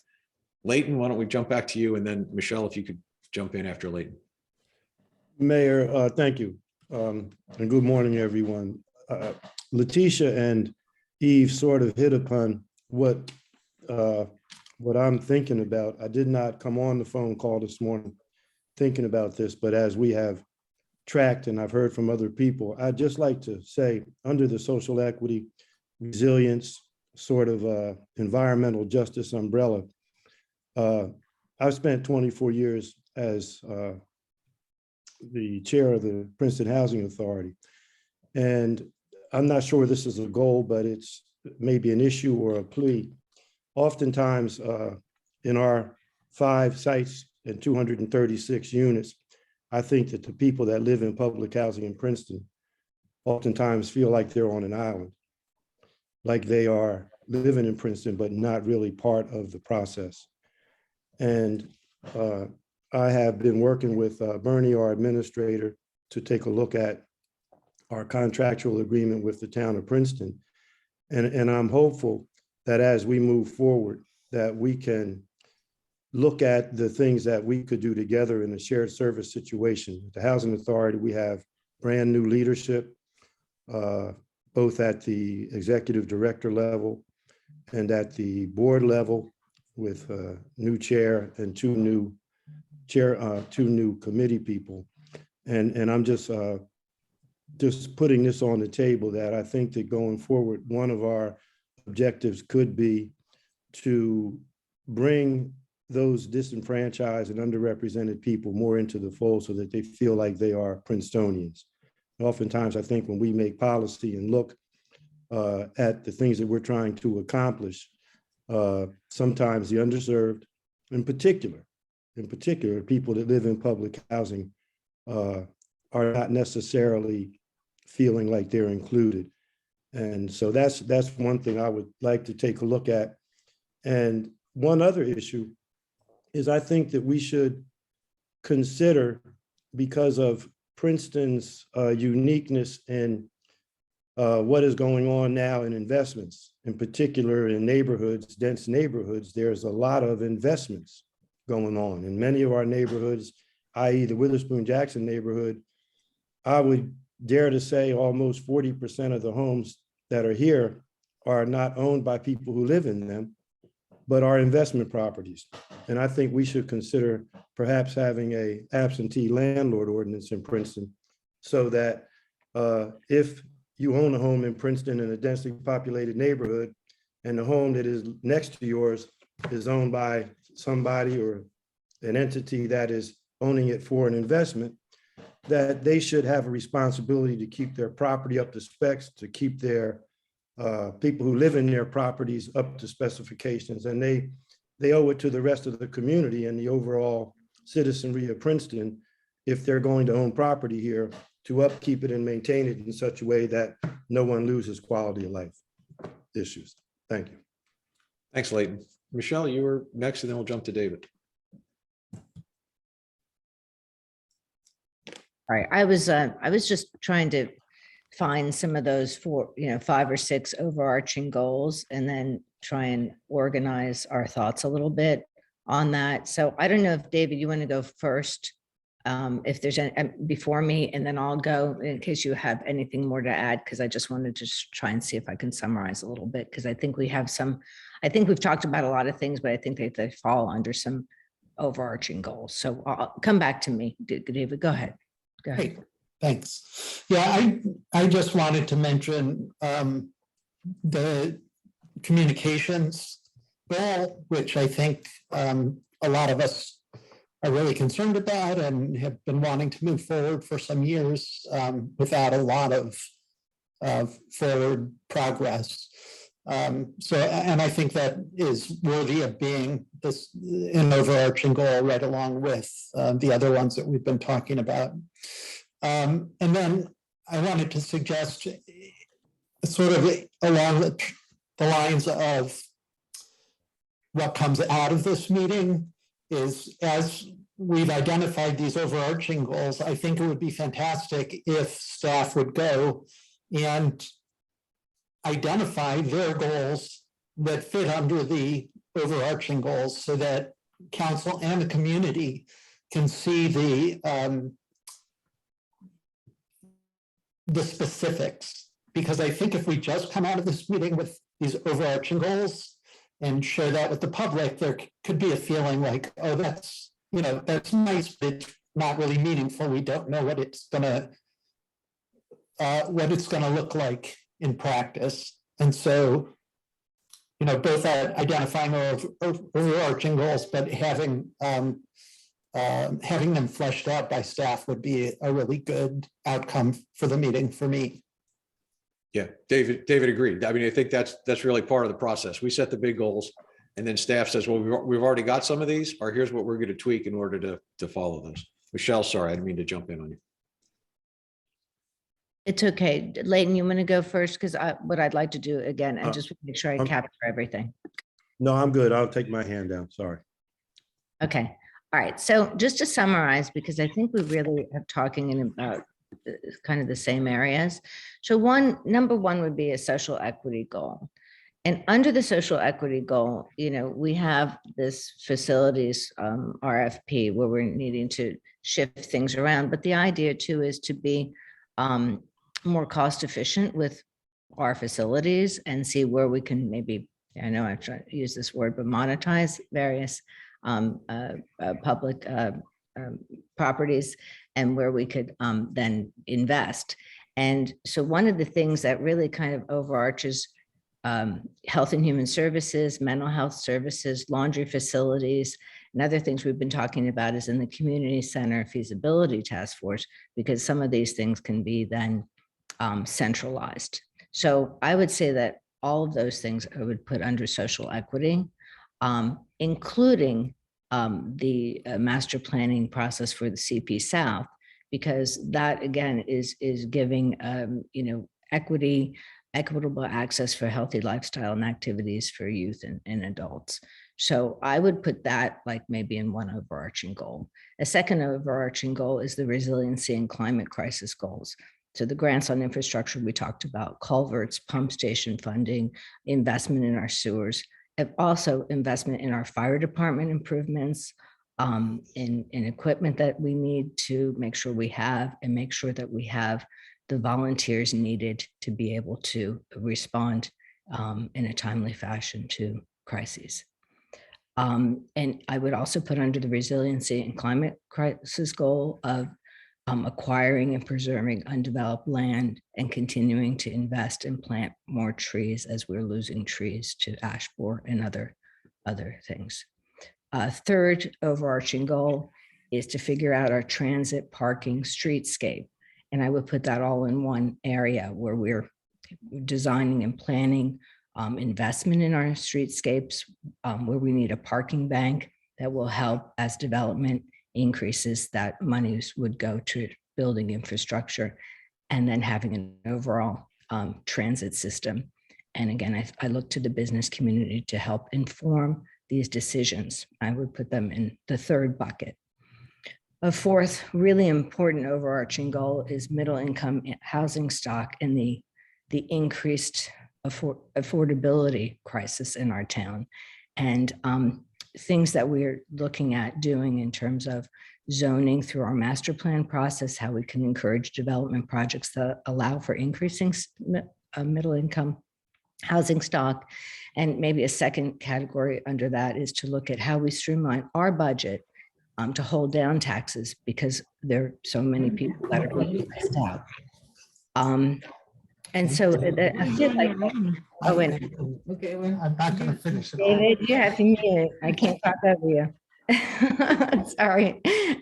Leighton, why don't we jump back to you, and then Michelle, if you could jump in after Leighton. Mayor, thank you. And good morning, everyone. Leticia and Eve sort of hit upon what I'm thinking about. I did not come on the phone call this morning thinking about this, but as we have tracked and I've heard from other people, I'd just like to say, under the social equity, resilience, sort of environmental justice umbrella, I've spent 24 years as the chair of the Princeton Housing Authority. And I'm not sure this is a goal, but it's maybe an issue or a plea. Oftentimes in our 5 sites and 236 units, I think that the people that live in public housing in Princeton oftentimes feel like they're on an island, like they are living in Princeton, but not really part of the process. And I have been working with Bernie, our administrator, to take a look at our contractual agreement with the town of Princeton. And I'm hopeful that as we move forward, that we can look at the things that we could do together in a shared service situation. The Housing Authority, we have brand new leadership, both at the executive director level and at the board level, with a new chair and two new committee people. And I'm just putting this on the table, that I think that going forward, one of our objectives could be to bring those disenfranchised and underrepresented people more into the fold so that they feel like they are Princetonians. Oftentimes, I think when we make policy and look at the things that we're trying to accomplish, sometimes the underserved, in particular, people that live in public housing are not necessarily feeling like they're included. And so that's one thing I would like to take a look at. And one other issue is, I think that we should consider, because of Princeton's uniqueness in what is going on now in investments, in particular in neighborhoods, dense neighborhoods, there's a lot of investments going on in many of our neighborhoods, i.e. the Witherspoon-Jackson neighborhood. I would dare to say almost 40% of the homes that are here are not owned by people who live in them, but are investment properties. And I think we should consider perhaps having an absentee landlord ordinance in Princeton, so that if you own a home in Princeton in a densely populated neighborhood, and the home that is next to yours is owned by somebody or an entity that is owning it for an investment, that they should have a responsibility to keep their property up to specs, to keep their people who live in their properties up to specifications. And they owe it to the rest of the community and the overall citizenry of Princeton, if they're going to own property here, to upkeep it and maintain it in such a way that no one loses quality of life issues. Thank you. Thanks, Leighton. Michelle, you were next, and then we'll jump to David. All right, I was just trying to find some of those 5 or 6 overarching goals, and then try and organize our thoughts a little bit on that. So I don't know if, David, you want to go first if there's any before me, and then I'll go in case you have anything more to add, because I just wanted to just try and see if I can summarize a little bit, because I think we have some, I think we've talked about a lot of things, but I think they fall under some overarching goals. So I'll come back to me. David, go ahead. Go ahead. Great, thanks. Yeah, I just wanted to mention the communications goal, which I think a lot of us are really concerned about and have been wanting to move forward for some years without a lot of forward progress. So, and I think that is worthy of being an overarching goal right along with the other ones that we've been talking about. And then I wanted to suggest sort of along the lines of what comes out of this meeting is, as we've identified these overarching goals, I think it would be fantastic if staff would go and identify their goals that fit under the overarching goals so that council and the community can see the specifics. Because I think if we just come out of this meeting with these overarching goals and share that with the public, there could be a feeling like, oh, that's nice, but it's not really meaningful. We don't know what it's gonna look like in practice. And so, both identifying our overarching goals, but having them fleshed out by staff would be a really good outcome for the meeting for me. Yeah, David agreed. I mean, I think that's really part of the process. We set the big goals and then staff says, well, we've already got some of these, or here's what we're going to tweak in order to follow those. Michelle, sorry, I didn't mean to jump in on you. It's okay. Leighton, you want to go first? Because what I'd like to do again, and just make sure I capture everything. No, I'm good. I'll take my hand down. Sorry. Okay. All right. So just to summarize, because I think we really are talking in about kind of the same areas. So number one would be a social equity goal. And under the social equity goal, we have this facilities RFP where we're needing to shift things around. But the idea too is to be more cost efficient with our facilities and see where we can maybe, I know I try to use this word, but monetize various public properties and where we could then invest. And so one of the things that really kind of overarches health and human services, mental health services, laundry facilities, and other things we've been talking about is in the community center feasibility task force, because some of these things can be then centralized. So I would say that all of those things I would put under social equity, including the master planning process for the CP South, because that again is giving equitable access for healthy lifestyle and activities for youth and adults. So I would put that like maybe in one overarching goal. A second overarching goal is the resiliency and climate crisis goals. So the grants on infrastructure we talked about, culverts, pump station funding, investment in our sewers, and also investment in our fire department improvements, in equipment that we need to make sure we have, and make sure that we have the volunteers needed to be able to respond in a timely fashion to crises. And I would also put under the resiliency and climate crisis goal of acquiring and preserving undeveloped land and continuing to invest and plant more trees as we're losing trees to ash borer and other things. Third overarching goal is to figure out our transit parking streetscape. And I would put that all in one area where we're designing and planning investment in our streetscapes, where we need a parking bank that will help as development increases, that monies would go to building infrastructure, and then having an overall transit system. And again, I look to the business community to help inform these decisions. I would put them in the third bucket. A fourth really important overarching goal is middle income housing stock and the affordability crisis in our town. And things that we're looking at doing in terms of zoning through our master plan process, how we can encourage development projects that allow for increasing middle income housing stock. And maybe a second category under that is to look at how we streamline our budget to hold down taxes, because there are so many people that are being priced out. And so I feel like, oh, wait, Okay. I'm not gonna finish it all. David, you have to mute. I can't talk over you. Sorry.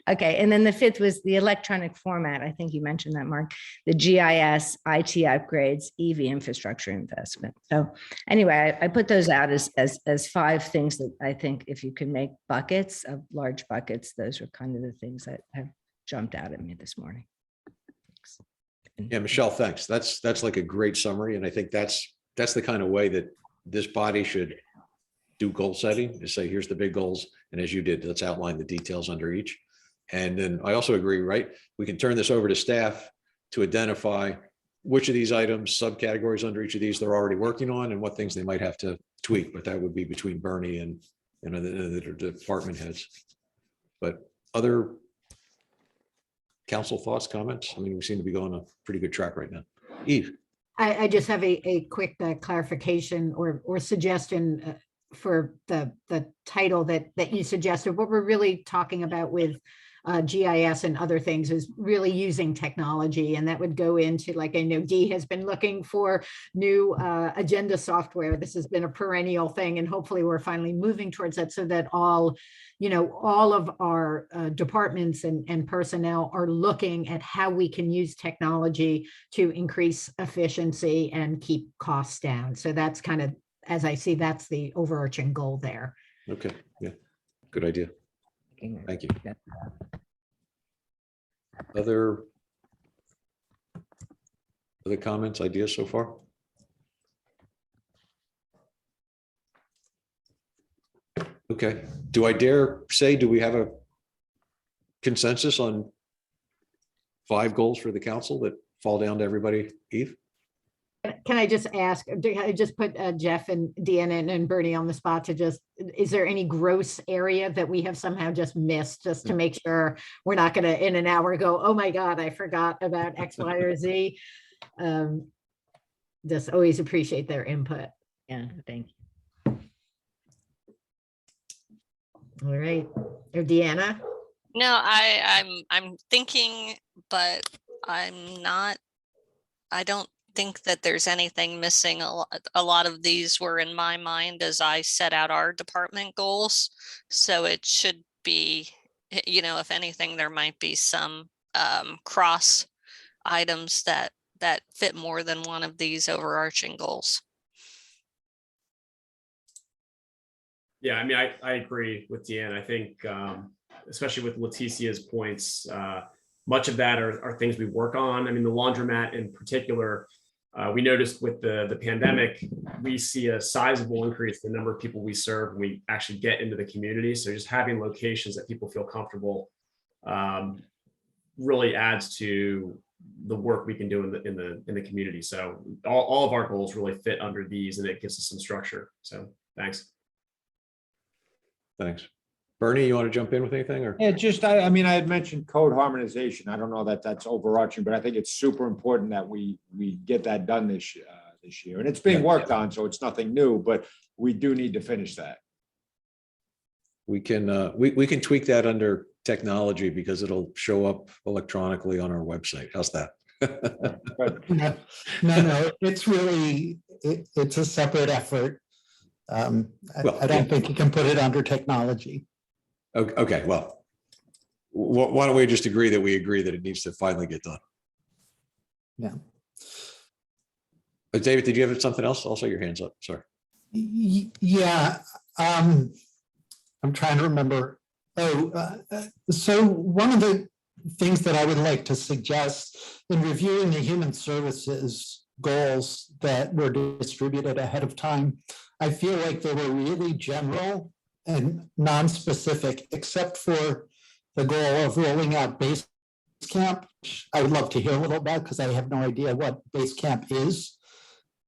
Okay. And then the fifth was the electronic format. I think you mentioned that, Mark, the GIS, IT upgrades, EV infrastructure investment. So anyway, I put those out as 5 things that I think if you can make buckets of large buckets, those are kind of the things that have jumped out at me this morning. Thanks. Yeah, Michelle, thanks. That's like a great summary. And I think that's the kind of way that this body should do goal setting, is say, here's the big goals. And as you did, let's outline the details under each. And then I also agree, right? We can turn this over to staff to identify which of these items, subcategories under each of these they're already working on, and what things they might have to tweak. But that would be between Bernie and the department heads. But other council thoughts, comments? I mean, we seem to be going a pretty good track right now. Eve. I just have a quick clarification or suggestion for the title that you suggested. What we're really talking about with GIS and other things is really using technology, and that would go into, like, I know Dee has been looking for new agenda software. This has been a perennial thing, and hopefully we're finally moving towards that, so that all of our departments and personnel are looking at how we can use technology to increase efficiency and keep costs down. So that's kind of, as I see, that's the overarching goal there. Okay, yeah, good idea. Thank you. Other comments, ideas so far? Okay, do I dare say, do we have a consensus on 5 goals for the council that fall down to everybody? Eve? Can I just ask, I just put Jeff and Deanna and Bernie on the spot to just, is there any gross area that we have somehow just missed, just to make sure we're not going to in an hour go, oh my God, I forgot about X, Y, or Z? Just always appreciate their input. Yeah, thank you. All right, or Deanna? No, I'm thinking, but I don't think that there's anything missing. A lot of these were in my mind as I set out our department goals. So it should be, if anything, there might be some cross items that fit more than one of these overarching goals. Yeah, I mean, I agree with Deanne. I think, especially with Leticia's points, much of that are things we work on. I mean, the laundromat in particular, we noticed with the pandemic, we see a sizable increase in the number of people we serve when we actually get into the community. So just having locations that people feel comfortable really adds to the work we can do in the community. So all of our goals really fit under these, and it gives us some structure. So thanks. Thanks. Bernie, you want to jump in with anything, or? Yeah, just, I mean, I had mentioned code harmonization. I don't know that that's overarching, but I think it's super important that we get that done this year. And it's being worked on, so it's nothing new, but we do need to finish that. We can we can tweak that under technology, because it'll show up electronically on our website. How's that? No, it's really, it's a separate effort. I don't think you can put it under technology. Okay, well, why don't we just agree that we agree that it needs to finally get done? Yeah. But David, did you have something else? Also, your hands up. Sorry. Yeah, I'm trying to remember. So one of the things that I would like to suggest in reviewing the human services goals that were distributed ahead of time, I feel like they were really general and non-specific, except for the goal of rolling out Basecamp, which I would love to hear a little about, because I have no idea what Basecamp is.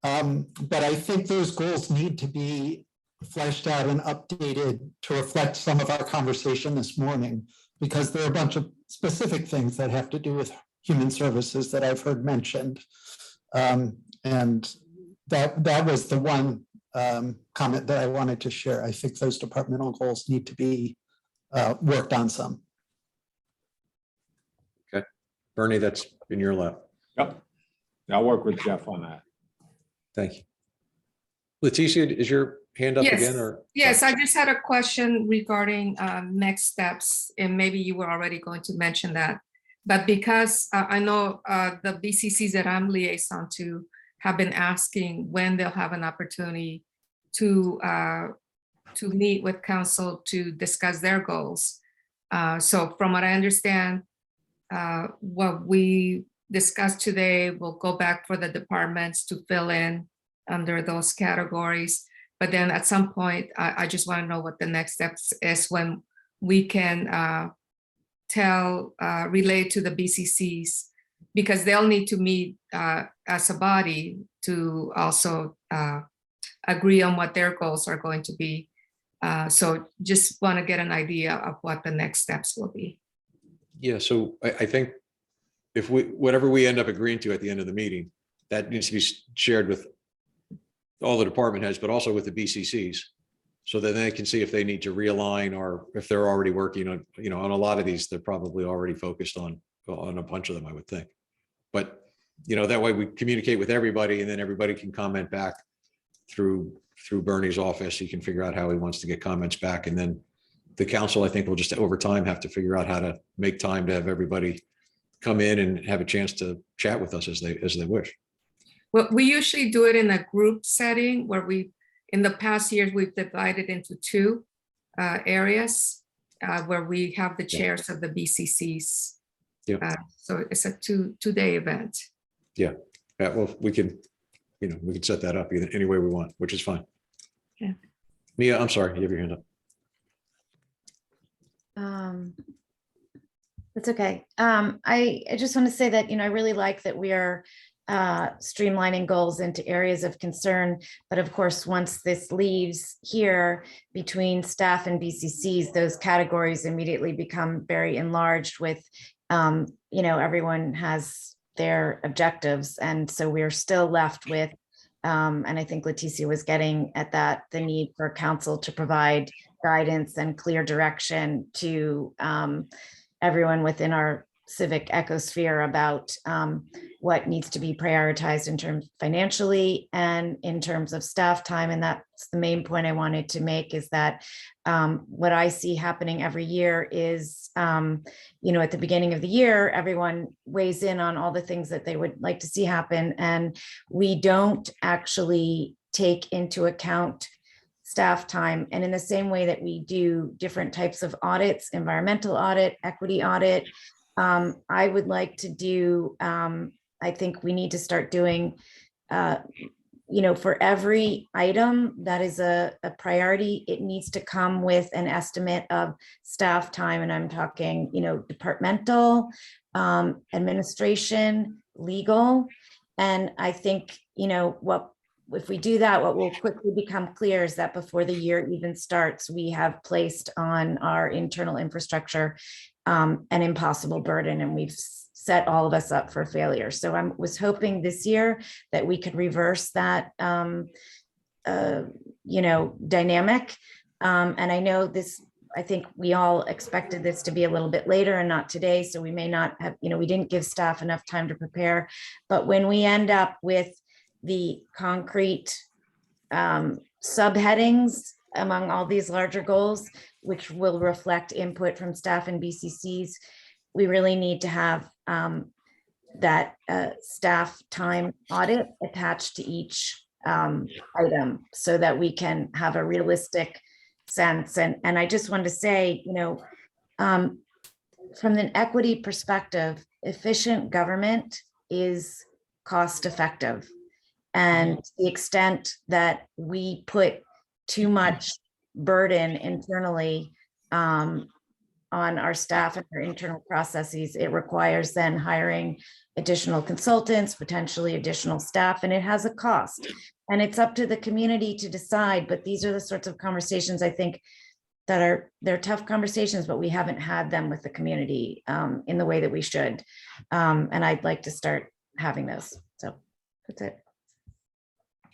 But I think those goals need to be fleshed out and updated to reflect some of our conversation this morning, because there are a bunch of specific things that have to do with human services that I've heard mentioned. And that was the one comment that I wanted to share. I think those departmental goals need to be worked on some. Bernie, that's in your lap. Yep. I'll work with Jeff on that. Thank you. Leticia, is your hand up Yes. again or? Yes, I just had a question regarding next steps, and maybe you were already going to mention that. But because I know the BCCs that I'm liaison to have been asking when they'll have an opportunity to meet with council to discuss their goals. So from what I understand, what we discussed today will go back for the departments to fill in under those categories. But then at some point, I just want to know what the next steps is when we can relate to the BCCs, because they'll need to meet as a body to also agree on what their goals are going to be. So just want to get an idea of what the next steps will be. Yeah, so I think if whatever we end up agreeing to at the end of the meeting, that needs to be shared with all the department heads, but also with the BCCs. So that they can see if they need to realign, or if they're already working on, on a lot of these, they're probably already focused on a bunch of them, I would think. But, that way we communicate with everybody, and then everybody can comment back through Bernie's office. He can figure out how he wants to get comments back. And then the council, I think, will just over time have to figure out how to make time to have everybody come in and have a chance to chat with us as they wish. Well, we usually do it in a group setting where in the past years, we've divided into two areas where we have the chairs of the BCCs. Yeah. So it's a two-day event. Yeah. Well, we can set that up any way we want, which is fine. Yeah. Mia, I'm sorry, you have your hand up. That's okay. I just want to say that, I really like that we are streamlining goals into areas of concern. But of course, once this leaves here between staff and BCCs, those categories immediately become very enlarged with, everyone has their objectives. And so we're still left with, and I think Leticia was getting at that, the need for council to provide guidance and clear direction to everyone within our civic ecosphere about what needs to be prioritized in terms financially and in terms of staff time. And that's the main point I wanted to make, is that what I see happening every year is, at the beginning of the year, everyone weighs in on all the things that they would like to see happen. And we don't actually take into account staff time. And in the same way that we do different types of audits, environmental audit, equity audit, I would like to do, I think we need to start doing, for every item that is a priority, it needs to come with an estimate of staff time. And I'm talking, departmental, administration, legal. And I think, if we do that, what will quickly become clear is that before the year even starts, we have placed on our internal infrastructure an impossible burden, and we've set all of us up for failure. So I was hoping this year that we could reverse that, dynamic. And I know this, I think we all expected this to be a little bit later and not today. So we may not have, we didn't give staff enough time to prepare. But when we end up with the concrete subheadings among all these larger goals, which will reflect input from staff and BCCs, we really need to have that staff time audit attached to each item so that we can have a realistic sense. And I just wanted to say, from an equity perspective, efficient government is cost effective. And to the extent that we put too much burden internally on our staff and our internal processes, it requires then hiring additional consultants, potentially additional staff, and it has a cost. And it's up to the community to decide, but these are the sorts of conversations I think that they're tough conversations, but we haven't had them with the community in the way that we should. And I'd like to start having those. So that's it.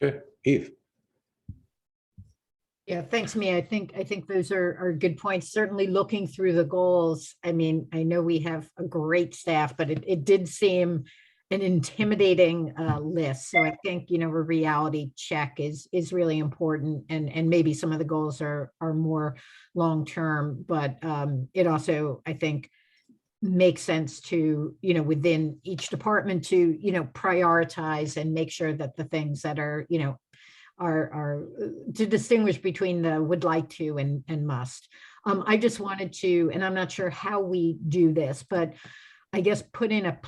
Okay, Eve. Yeah, thanks, Mia. I think those are good points. Certainly looking through the goals. I mean, I know we have a great staff, but it did seem an intimidating list. So I think, a reality check is really important, and maybe some of the goals are more long-term, but it also, I think, makes sense to, within each department to, prioritize and make sure that the things that are, are to distinguish between the would like to and must. I just wanted to, and I'm not sure how we do this, but I guess put in a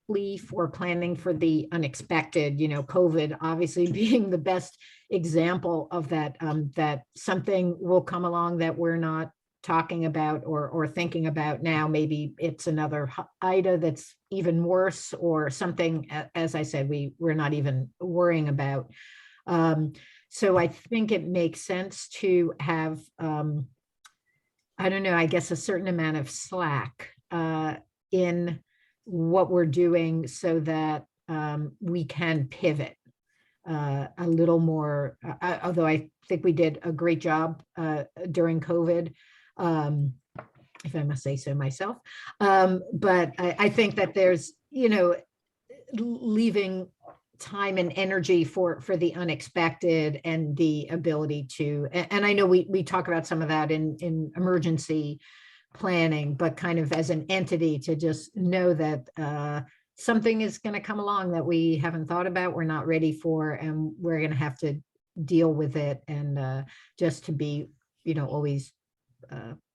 plea for planning for the unexpected, COVID obviously being the best example of that, that something will come along that we're not talking about or thinking about now. Maybe it's another Ida that's even worse, or something, as I said, we're not even worrying about. So I think it makes sense to have, I don't know, I guess a certain amount of slack in what we're doing so that we can pivot a little more, although I think we did a great job during COVID, if I must say so myself. But I think that there's, leaving time and energy for the unexpected and the ability to, and I know we talk about some of that in emergency planning, but kind of as an entity to just know that something is going to come along that we haven't thought about, we're not ready for, and we're going to have to deal with it. And just to be, always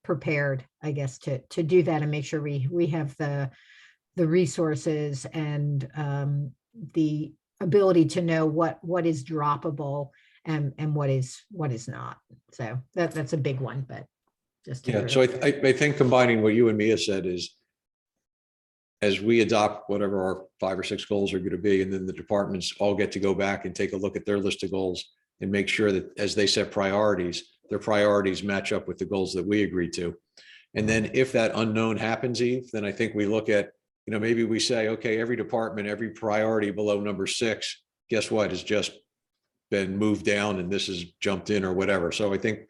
prepared, I guess, to do that and make sure we have the resources and the ability to know what is droppable and what is not. So that's a big one, but just Yeah, so I think combining what you and Mia said is, as we adopt whatever our 5 or 6 goals are going to be, and then the departments all get to go back and take a look at their list of goals and make sure that as they set priorities, their priorities match up with the goals that we agreed to. And then if that unknown happens, Eve, then I think we look at, maybe we say, okay, every department, every priority below number 6, guess what, has just been moved down and this has jumped in or whatever. So I think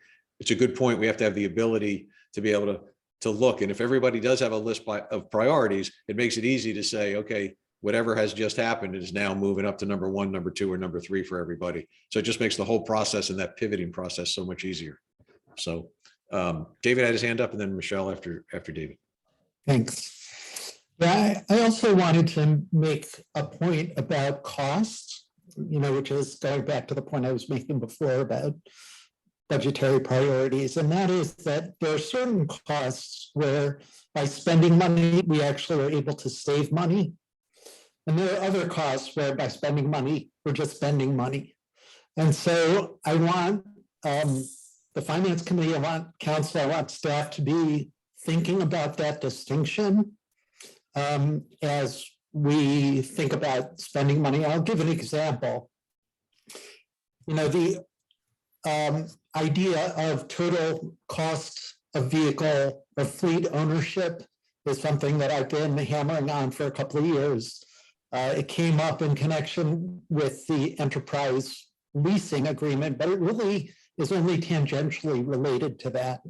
it's a good point. We have to have the ability to be able to look. And if everybody does have a list of priorities, it makes it easy to say, okay, whatever has just happened is now moving up to number 1, number 2, or number 3 for everybody. So it just makes the whole process and that pivoting process so much easier. So David had his hand up, and then Michelle after David. Thanks. Yeah, I also wanted to make a point about costs, which is going back to the point I was making before about budgetary priorities. And that is that there are certain costs where by spending money, we actually are able to save money. And there are other costs where by spending money, we're just spending money. And so I want the Finance Committee, I want council, I want staff to be thinking about that distinction as we think about spending money. I'll give an example. The idea of total cost of vehicle or fleet ownership is something that I've been hammering on for a couple of years. It came up in connection with the enterprise leasing agreement, but it really is only tangentially related to that.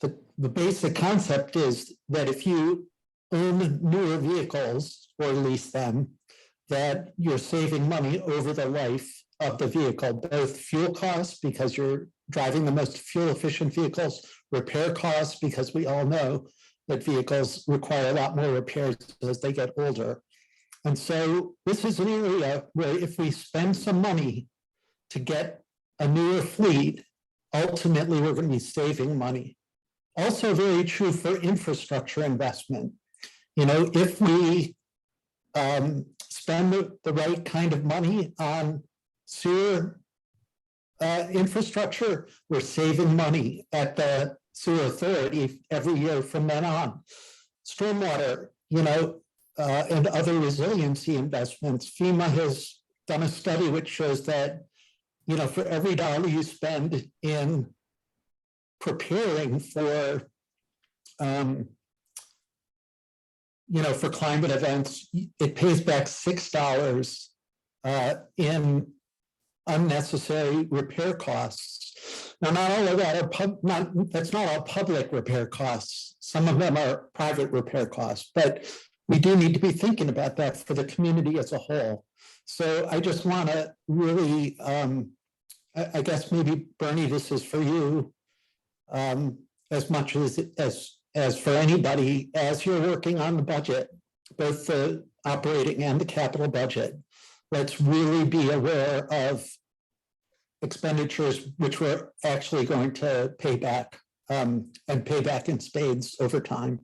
The basic concept is that if you own newer vehicles or lease them, that you're saving money over the life of the vehicle, both fuel costs because you're driving the most fuel efficient vehicles, repair costs because we all know that vehicles require a lot more repairs as they get older. And so this is an area where if we spend some money to get a newer fleet, ultimately we're going to be saving money. Also very true for infrastructure investment. If we spend the right kind of money on sewer infrastructure, we're saving money at the sewer authority every year from then on. Stormwater, and other resiliency investments. FEMA has done a study which shows that, for every dollar you spend in preparing for, for climate events, it pays back $6 in unnecessary repair costs. Now, not all of that are that's not all public repair costs. Some of them are private repair costs, but we do need to be thinking about that for the community as a whole. So I just want to really, I guess maybe Bernie, this is for you, as much as for anybody, as you're working on the budget, both the operating and the capital budget. Let's really be aware of expenditures which we're actually going to pay back, and pay back in spades over time.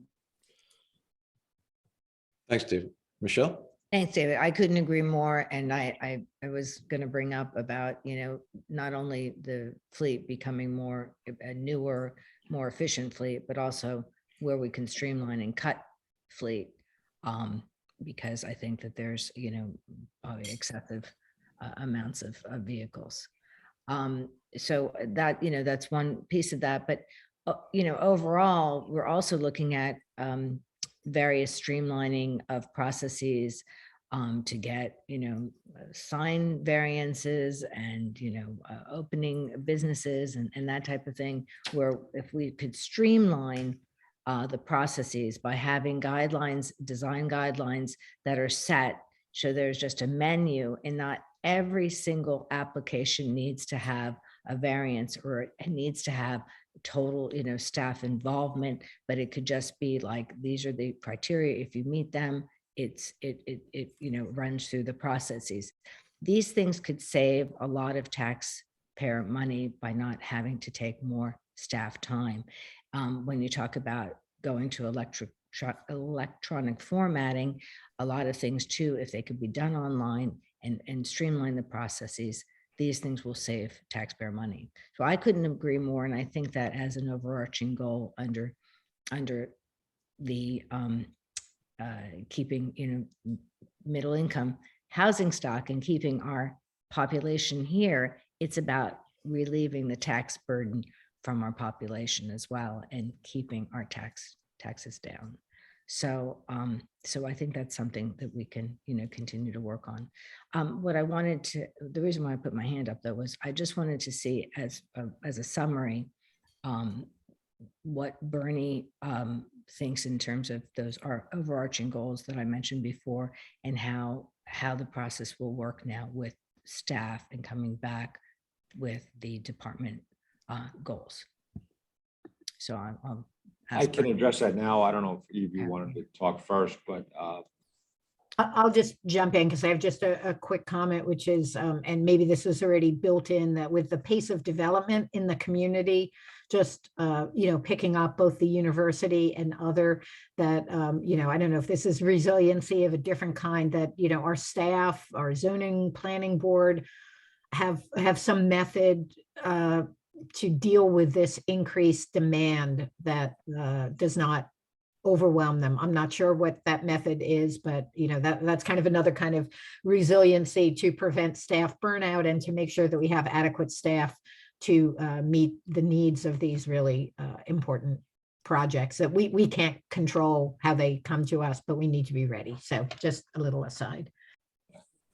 Thanks, David. Michelle? Thanks, David. I couldn't agree more. And I was going to bring up about, not only the fleet becoming a newer, more efficient fleet, but also where we can streamline and cut fleet. Because I think that there's, probably excessive amounts of vehicles. So that, that's one piece of that. But, overall, we're also looking at various streamlining of processes to get, sign variances and, opening businesses and that type of thing, where if we could streamline the processes by having guidelines, design guidelines that are set. So there's just a menu, and not every single application needs to have a variance, or it needs to have total, staff involvement, but it could just be like, these are the criteria. If you meet them, it runs through the processes. These things could save a lot of taxpayer money by not having to take more staff time. When you talk about going to electronic formatting, a lot of things too, if they could be done online and streamline the processes, these things will save taxpayer money. So I couldn't agree more. And I think that as an overarching goal under the keeping, middle income housing stock and keeping our population here, it's about relieving the tax burden from our population as well, and keeping our taxes down. So, so I think that's something that we can, continue to work on. What I wanted to, the reason why I put my hand up though, was I just wanted to see as a summary, what Bernie thinks in terms of those are overarching goals that I mentioned before, and how the process will work now with staff and coming back with the department goals. So I'll I can address that now. I don't know if Eve, you wanted to talk first, but I'll just jump in because I have just a quick comment, which is, and maybe this is already built in, that with the pace of development in the community, just, picking up both the university and other that, I don't know if this is resiliency of a different kind, that, our staff, our zoning planning board have some method to deal with this increased demand that does not overwhelm them. I'm not sure what that method is, but that's kind of another kind of resiliency to prevent staff burnout and to make sure that we have adequate staff to meet the needs of these really important projects that we can't control how they come to us, but we need to be ready. So just a little aside.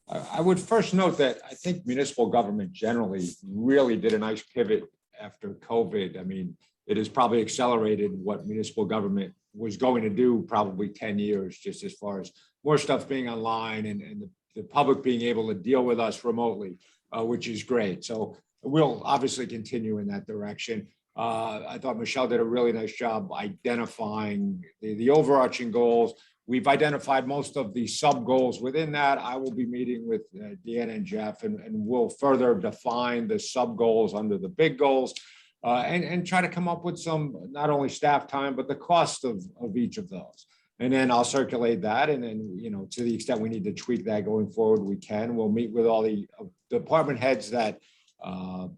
I would first note that I think municipal government generally really did a nice pivot after COVID. I mean, it has probably accelerated what municipal government was going to do probably 10 years, just as far as more stuff being online and the public being able to deal with us remotely, which is great. So we'll obviously continue in that direction. I thought Michelle did a really nice job identifying the overarching goals. We've identified most of the sub goals within that. I will be meeting with Deanna and Jeff, and we'll further define the sub goals under the big goals, and try to come up with some, not only staff time, but the cost of each of those. And then I'll circulate that. And then, to the extent we need to tweak that going forward, we can. We'll meet with all the department heads that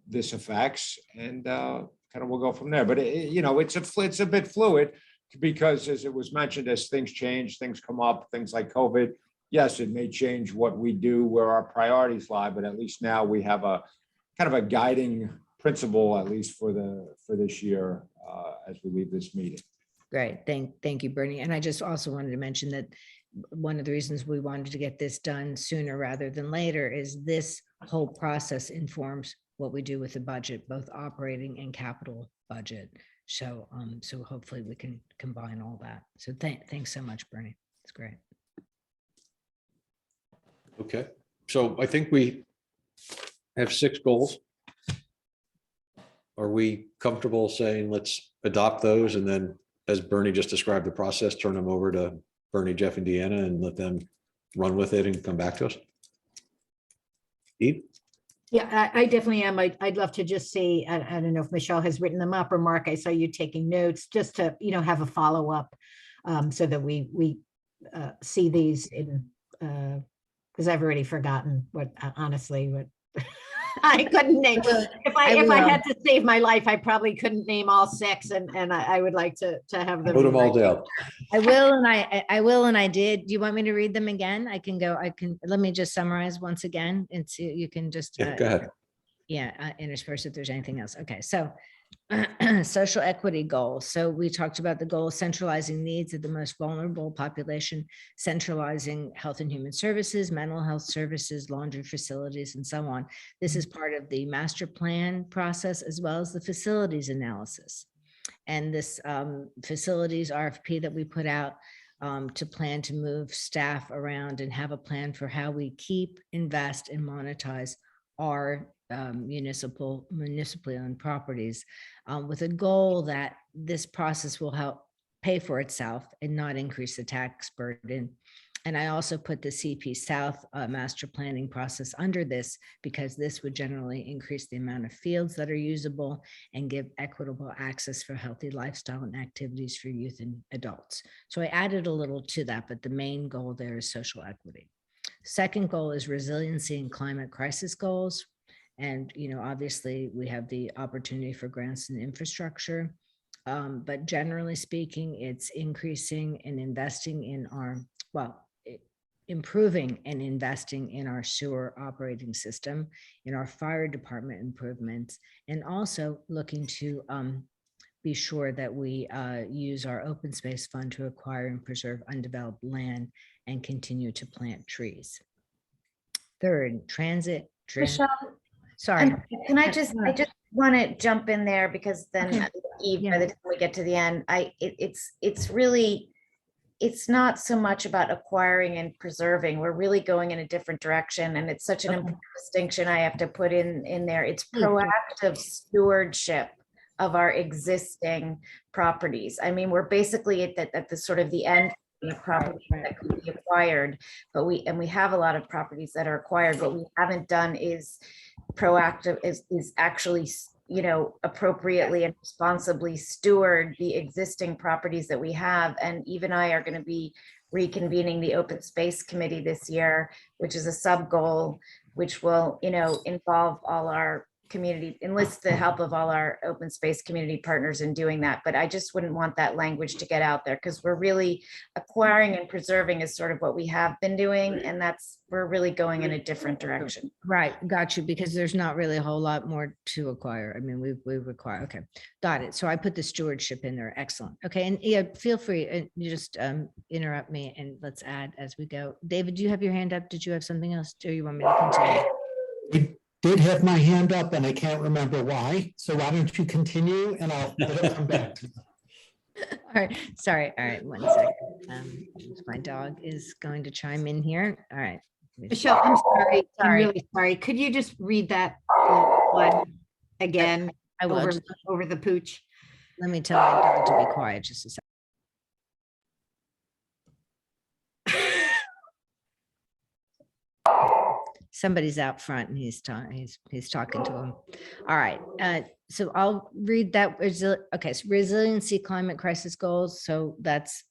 this affects, and kind of we'll go from there. But you know, it's a bit fluid because as it was mentioned, as things change, things come up, things like COVID. Yes, it may change what we do, where our priorities lie, but at least now we have a kind of a guiding principle, at least for this year, as we leave this meeting. Great. Thank you, Bernie. And I just also wanted to mention that one of the reasons we wanted to get this done sooner rather than later is this whole process informs what we do with the budget, both operating and capital budget. So, so hopefully we can combine all that. So thanks so much, Bernie. It's great. Okay, so I think we have 6 goals. Are we comfortable saying let's adopt those and then, as Bernie just described the process, turn them over to Bernie, Jeff, and Deanna and let them run with it and come back to us? Eve? Yeah, I definitely am. I'd love to just see, I don't know if Michelle has written them up, or Mark, I saw you taking notes, just to, you know, have a follow-up so that we see these in, because I've already forgotten what, honestly, what I couldn't name. If I had to save my life, I probably couldn't name all 6, and I would like to have them. Put them all down. I will, and I will, and I did. Do you want me to read them again? I can, let me just summarize once again, and so you can just. Yeah, go ahead. Intersperse if there's anything else. Okay, so social equity goals. So we talked about the goal of centralizing needs of the most vulnerable population, centralizing health and human services, mental health services, laundry facilities, and so on. This is part of the master plan process as well as the facilities analysis. And this facilities RFP that we put out to plan to move staff around and have a plan for how we keep, invest, and monetize our municipally owned properties, with a goal that this process will help pay for itself and not increase the tax burden. And I also put the CP South master planning process under this, because this would generally increase the amount of fields that are usable and give equitable access for healthy lifestyle and activities for youth and adults. So I added a little to that, but the main goal there is social equity. Second goal is resiliency and climate crisis goals. And, you know, obviously we have the opportunity for grants and infrastructure, but generally speaking, it's increasing and investing in our, improving and investing in our sewer operating system, in our fire department improvements, and also looking to be sure that we use our open space fund to acquire and preserve undeveloped land and continue to plant trees. Third, transit. Michelle, Sorry. can I just want to jump in there, because then Eve, by the time we get to the end, it's really, it's not so much about acquiring and preserving. We're really going in a different direction, and it's such an important distinction I have to put in there. It's proactive stewardship of our existing properties. I mean, we're basically at the sort of the end of property that could be acquired, but we have a lot of properties that are acquired. What we haven't done is proactive, is actually, you know, appropriately and responsibly steward the existing properties that we have. And Eve and I are going to be reconvening the open space committee this year, which is a sub goal, which will, you know, involve all our community, enlist the help of all our open space community partners in doing that. But I just wouldn't want that language to get out there, because we're really acquiring and preserving is sort of what we have been doing. And we're really going in a different direction. Right. Got you. Because there's not really a whole lot more to acquire. I mean, we require. Okay. Got it. So I put the stewardship in there. Excellent. Okay. And yeah, feel free, you just interrupt me and let's add as we go. David, do you have your hand up? Did you have something else? Do you want me to continue? I did have my hand up and I can't remember why. So why don't you continue and I'll come back to that. All right. Sorry. All right. 1 second. My dog is going to chime in here. All right. Michelle, I'm sorry. I'm really sorry. Could you just read that one again? I will. Over the pooch. Let me tell my dog to be quiet just a second. Somebody's out front and he's talking to him. All right. So I'll read that. Okay. So resiliency, climate crisis goals. So that's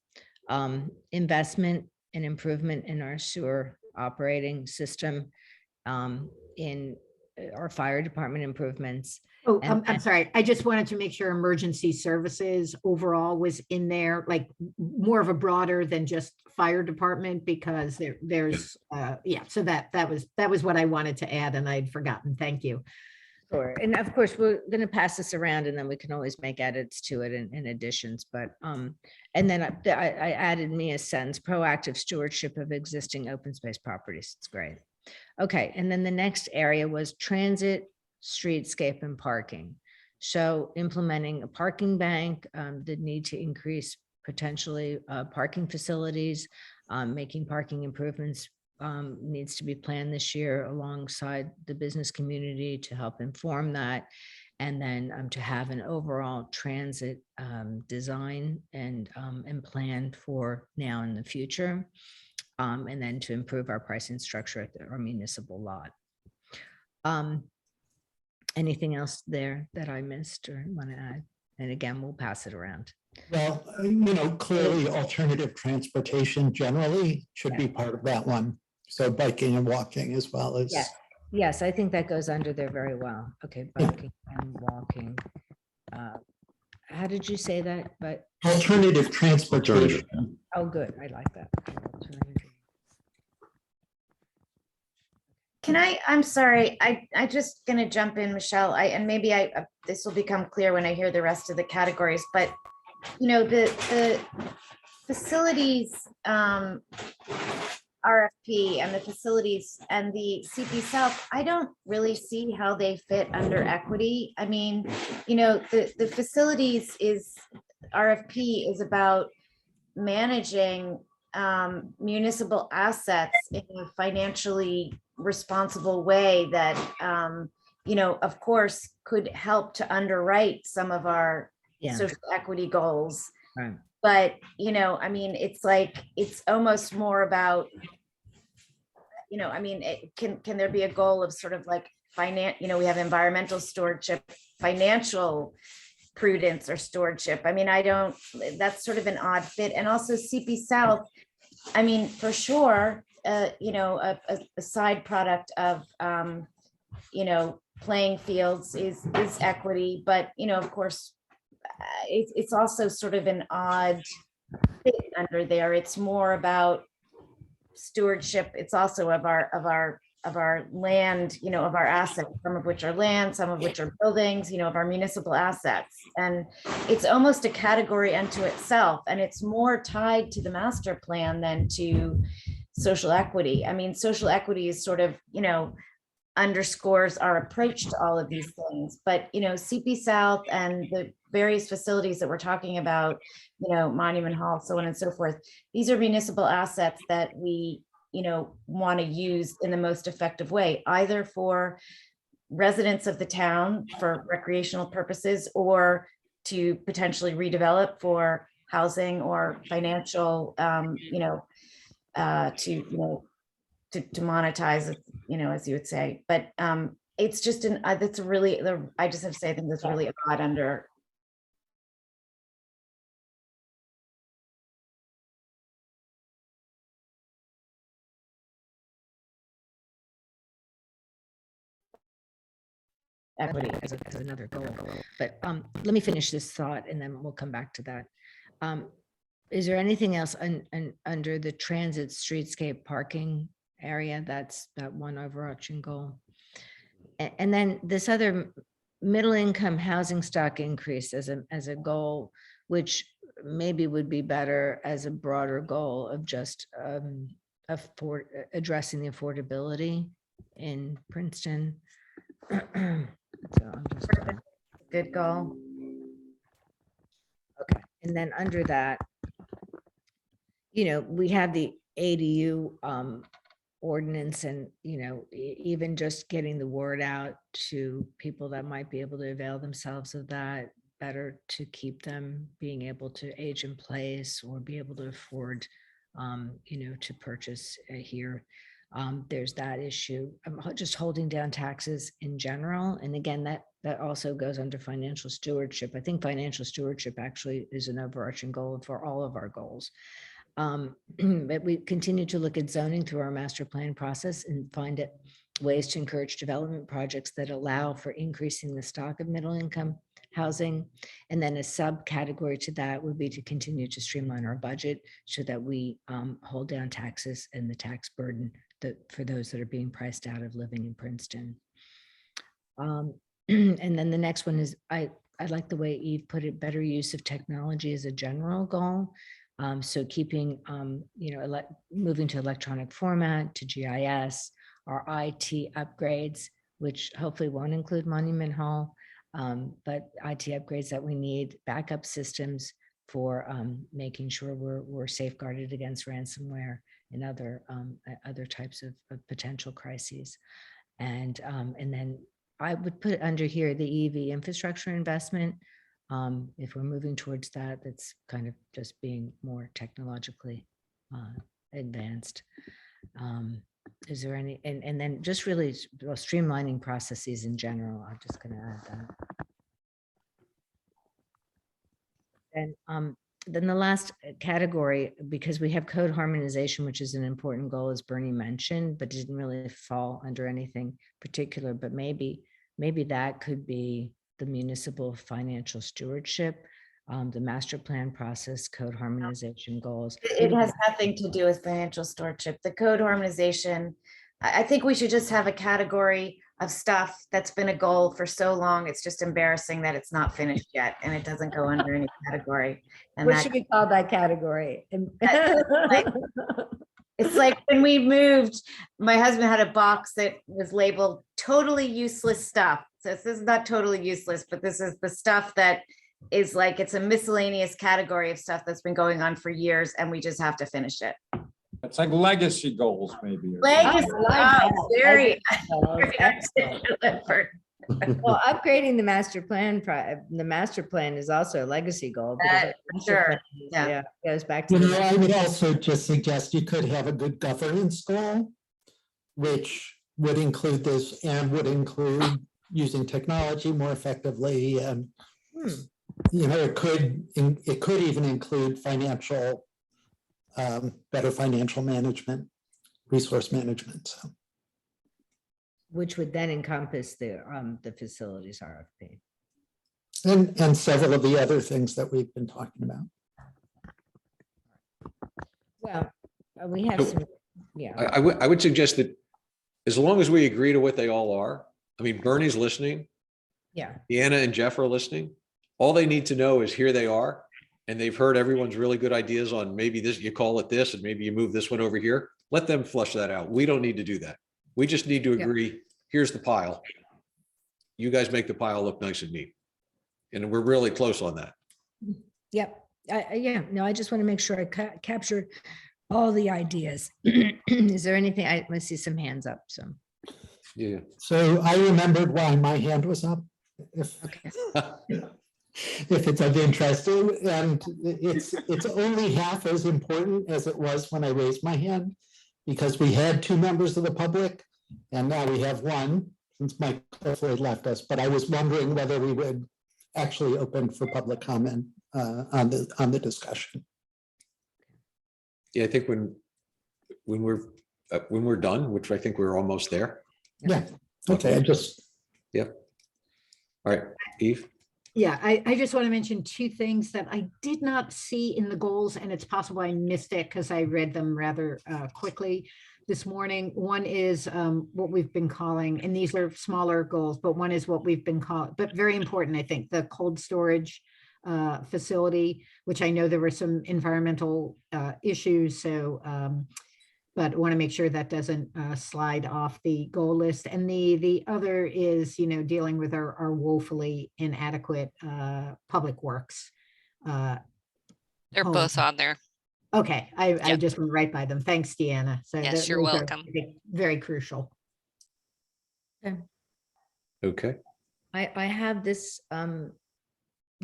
investment and improvement in our sewer operating system, in our fire department improvements. Oh, And- I'm sorry. I just wanted to make sure emergency services overall was in there, like more of a broader than just fire department, because there's, yeah, so that was what I wanted to add and I'd forgotten. Thank you. Sure, and of course, we're going to pass this around and then we can always make edits to it in additions, but, and then I added me a sentence, proactive stewardship of existing open space properties. It's great. Okay, and then the next area was transit, streetscape and parking. So implementing a parking bank, the need to increase potentially parking facilities, making parking improvements needs to be planned this year alongside the business community to help inform that. And then to have an overall transit design and plan for now and the future. And then to improve our pricing structure at our municipal lot. Anything else there that I missed or want to add? And again, we'll pass it around. Well, clearly alternative transportation generally should be part of that one. So biking and walking as well as. Yes. Yes, I think that goes under there very well. Okay, biking and walking. How did you say that? But Alternative transportation. oh, good. I like that. Alternative. Can I'm sorry, I just gonna jump in, Michelle, and maybe this will become clear when I hear the rest of the categories, but the facilities RFP and the facilities and the CP South, I don't really see how they fit under equity. I mean, the facilities RFP is about managing municipal assets in a financially responsible way that, of course, could help to underwrite some of our social equity goals. Right. But, I mean, it's almost more about, can there be a goal of sort of like we have environmental stewardship, financial prudence or stewardship. I mean, that's sort of an odd fit. And also CP South, I mean, for sure, a side product of, playing fields is equity, but, of course, it's also sort of an odd fit under there. It's more about stewardship. It's also of our land, of our assets, some of which are land, some of which are buildings, of our municipal assets. And it's almost a category unto itself. And it's more tied to the master plan than to social equity. I mean, social equity is sort of, underscores our approach to all of these things. But, CP South and the various facilities that we're talking about, Monument Hall, so on and so forth, these are municipal assets that we, want to use in the most effective way, either for residents of the town for recreational purposes or to potentially redevelop for housing or financial, to monetize, as you would say. But it's just that's really, I just have to say, I think that's really odd under. Equity as another goal. But let me finish this thought and then we'll come back to that. Is there anything else under the transit streetscape parking area? That's that one overarching goal. And then this other middle income housing stock increase as a goal, which maybe would be better as a broader goal of just addressing the affordability in Princeton. So I'm just Good goal. okay. And then under that, we have the ADU ordinance and, even just getting the word out to people that might be able to avail themselves of that, better to keep them being able to age in place or be able to afford, to purchase here. There's that issue. Just holding down taxes in general. And again, that also goes under financial stewardship. I think financial stewardship actually is an overarching goal for all of our goals. But we continue to look at zoning through our master plan process and find it ways to encourage development projects that allow for increasing the stock of middle income housing. And then a subcategory to that would be to continue to streamline our budget so that we hold down taxes and the tax burden for those that are being priced out of living in Princeton. And then the next one is, I like the way Eve put it, better use of technology as a general goal. So keeping, moving to electronic format, to GIS, our IT upgrades, which hopefully won't include Monument Hall, but IT upgrades that we need, backup systems for making sure we're safeguarded against ransomware and other types of potential crises. And then I would put under here the EV infrastructure investment. If we're moving towards that, that's kind of just being more technologically advanced. Is there any, and then just really streamlining processes in general. I'm just going to add that. And then the last category, because we have code harmonization, which is an important goal, as Bernie mentioned, but didn't really fall under anything particular, but maybe that could be the municipal financial stewardship, the master plan process, code harmonization goals. It has nothing to do with financial stewardship. The code harmonization, I think we should just have a category of stuff that's been a goal for so long. It's just embarrassing that it's not finished yet and it doesn't go under any category. And What that, should we call that category? it's like when we moved, my husband had a box that was labeled totally useless stuff. So this is not totally useless, but this is the stuff that is like, it's a miscellaneous category of stuff that's been going on for years and we just have to finish it. It's like legacy goals, maybe. or Legacy, something. very, Excellent. very Well, upgrading the master plan, the master plan is also a legacy goal. because That, the master sure, plan is- yeah. Goes back to. You the know, I master- would also just suggest you could have a good governance goal, which would include this and would include using technology more effectively. And, it could even include financial, better financial management, resource management. So. Which would then encompass the facilities RFP. And several of the other things that we've been talking about. Well, we have some, yeah. I would suggest that as long as we agree to what they all are, I mean, Bernie's listening, Yeah, Deanna and Jeff are listening. All they need to know is here they are. And they've heard everyone's really good ideas on maybe this, you call it this, and maybe you move this one over here. Let them flush that out. We don't need to do that. We just need to agree, here's the pile. You guys make the pile look nice and neat. And we're really close on that. yep. I just want to make sure I capture all the ideas. Is there anything, I see some hands up, so. Yeah. So I remembered why my hand was up. Okay. If it's of interest, and it's only half as important as it was when I raised my hand, because we had 2 members of the public, and now we have 1 since Mike Clifford left us. But I was wondering whether we would actually open for public comment on the discussion. Yeah, I think when we're done, which I think we're almost there. Yeah. Okay. All right, Eve. Yeah, I just want to mention 2 things that I did not see in the goals, and it's possible I missed it because I read them rather quickly this morning. One is what we've been calling, and these are smaller goals, but one is what we've been calling, but very important, I think, the cold storage facility, which I know there were some environmental issues. So, but want to make sure that doesn't slide off the goal list. And the other is, dealing with our woefully inadequate public works. They're home. both on there. Okay, I Yep. just went right by them. Thanks, Deanna. So Yes, you're those are, welcome. I think, very crucial. Okay. I have this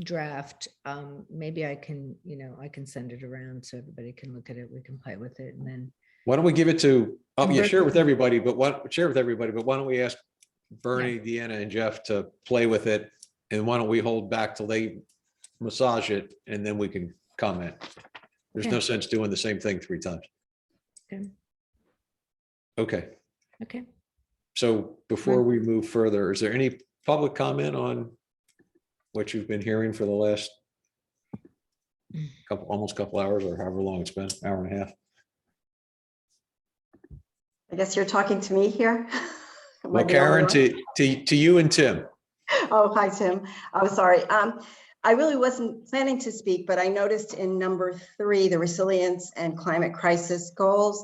draft. Maybe I can, I can send it around so everybody can look at it. We can play with it and then. Why don't we give it to, share it with Bernie. everybody, but why don't we ask Bernie, Deanna, and Jeff to play with it? And why don't we hold back till they massage it and then we can comment? There's no Okay. sense doing the same thing 3 times. Okay. Okay. Okay. So before we move further, is there any public comment on what you've been hearing for the last almost couple hours, or however long it's been, hour and a half? I guess you're talking to me here. Am I Well, the only Karen, one? to you and Tim. Oh, hi, Tim. I'm sorry. I really wasn't planning to speak, but I noticed in number 3, the resilience and climate crisis goals,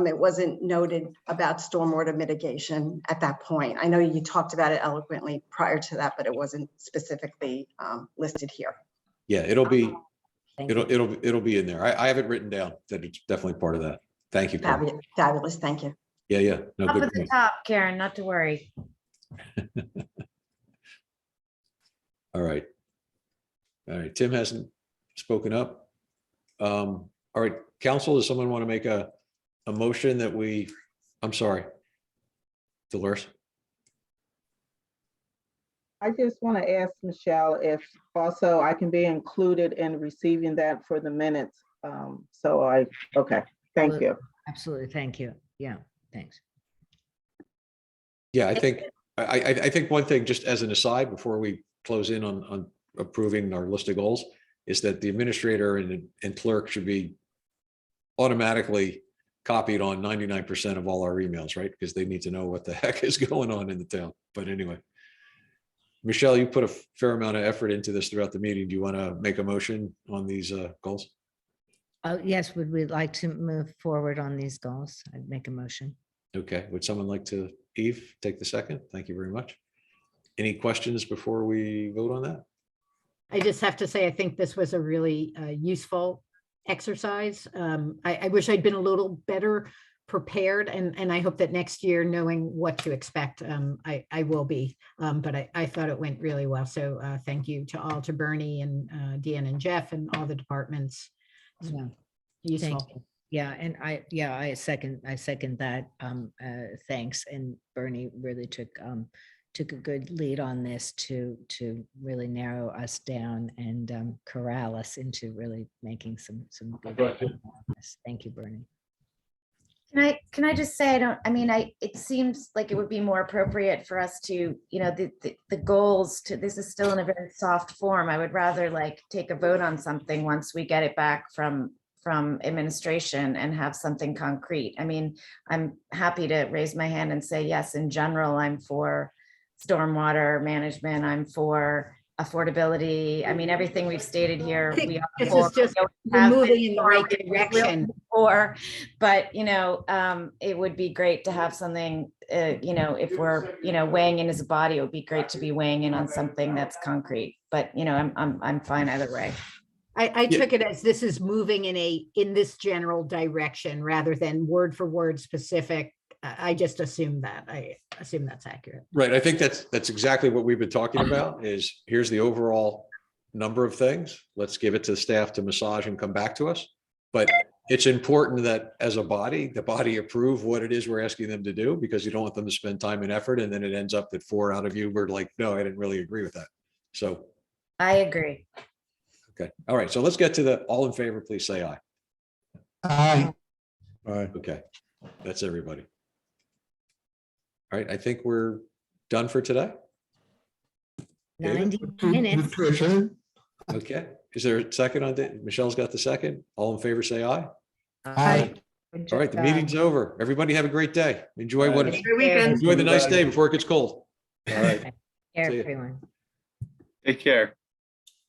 it wasn't noted about stormwater mitigation at that point. I know you talked about it eloquently prior to that, but it wasn't specifically listed here. Yeah, it'll be, Thank you. it'll be in there. I have it written down that it's definitely part of that. Thank you, Karen. Fabulous. Thank you. Yeah. No, Up good at the point. top, Karen, not to worry. All right. Tim hasn't spoken up. All right, council, does someone want to make a motion that I'm sorry. Dolores? I just want to ask Michelle if also I can be included in receiving that for the minutes. Okay, thank you. Absolutely. Thank you. Yeah, thanks. Yeah, I think one thing, just as an aside, before we close in on approving our list of goals, is that the administrator and clerk should be automatically copied on 99% of all our emails, right? Because they need to know what the heck is going on in the town. But anyway, Michelle, you put a fair amount of effort into this throughout the meeting. Do you want to make a motion on these goals? Yes, would we like to move forward on these goals? I'd make a motion. Okay, would someone like to, Eve, take the second? Thank you very much. Any questions before we vote on that? I just have to say, I think this was a really useful exercise. I wish I'd been a little better prepared, and I hope that next year, knowing what to expect, I will be. But I thought it went really well. So thank you to Bernie and Deanne and Jeff and all the departments. Yeah. Useful. Thank you. Yeah, and I second that. Thanks. And Bernie really took a good lead on this to really narrow us down and corral us into really making some good. Progress. Thank you, Bernie. Can I just say, it seems like it would be more appropriate for us to, the goals this is still in a very soft form. I would rather take a vote on something once we get it back from administration and have something concrete. I'm happy to raise my hand and say, yes, in general, I'm for stormwater management. I'm for affordability. Everything we've stated here. We are This for. is just Have been moving in the right for, direction. Or, but it would be great to have something. If we're weighing in as a body, it would be great to be weighing in on something that's concrete. But I'm fine either way. I took it as this is moving in this general direction rather than word for word specific. I just assume that. I assume that's accurate. Right. I think that's exactly what we've been talking about is here's the overall number of things. Let's give it to staff to massage and come back to us. But it's important that as a body, the body approve what it is we're asking them to do, because you don't want them to spend time and effort. And then it ends up that 4 out of you were like, no, I didn't really agree with that. So. I agree. Okay. All right. So let's get to the all in favor. Please say aye. Aye. Aye. Okay. That's everybody. All right. I think we're done for today. David? 90 minutes. Okay. Is there a second on that? Michelle's got the second. All in favor, say aye. Aye. All right. The meeting's over. Everybody have a great day. Enjoy weekend. enjoy the nice day before it gets cold. All right. Care, See ya. everyone. Take care.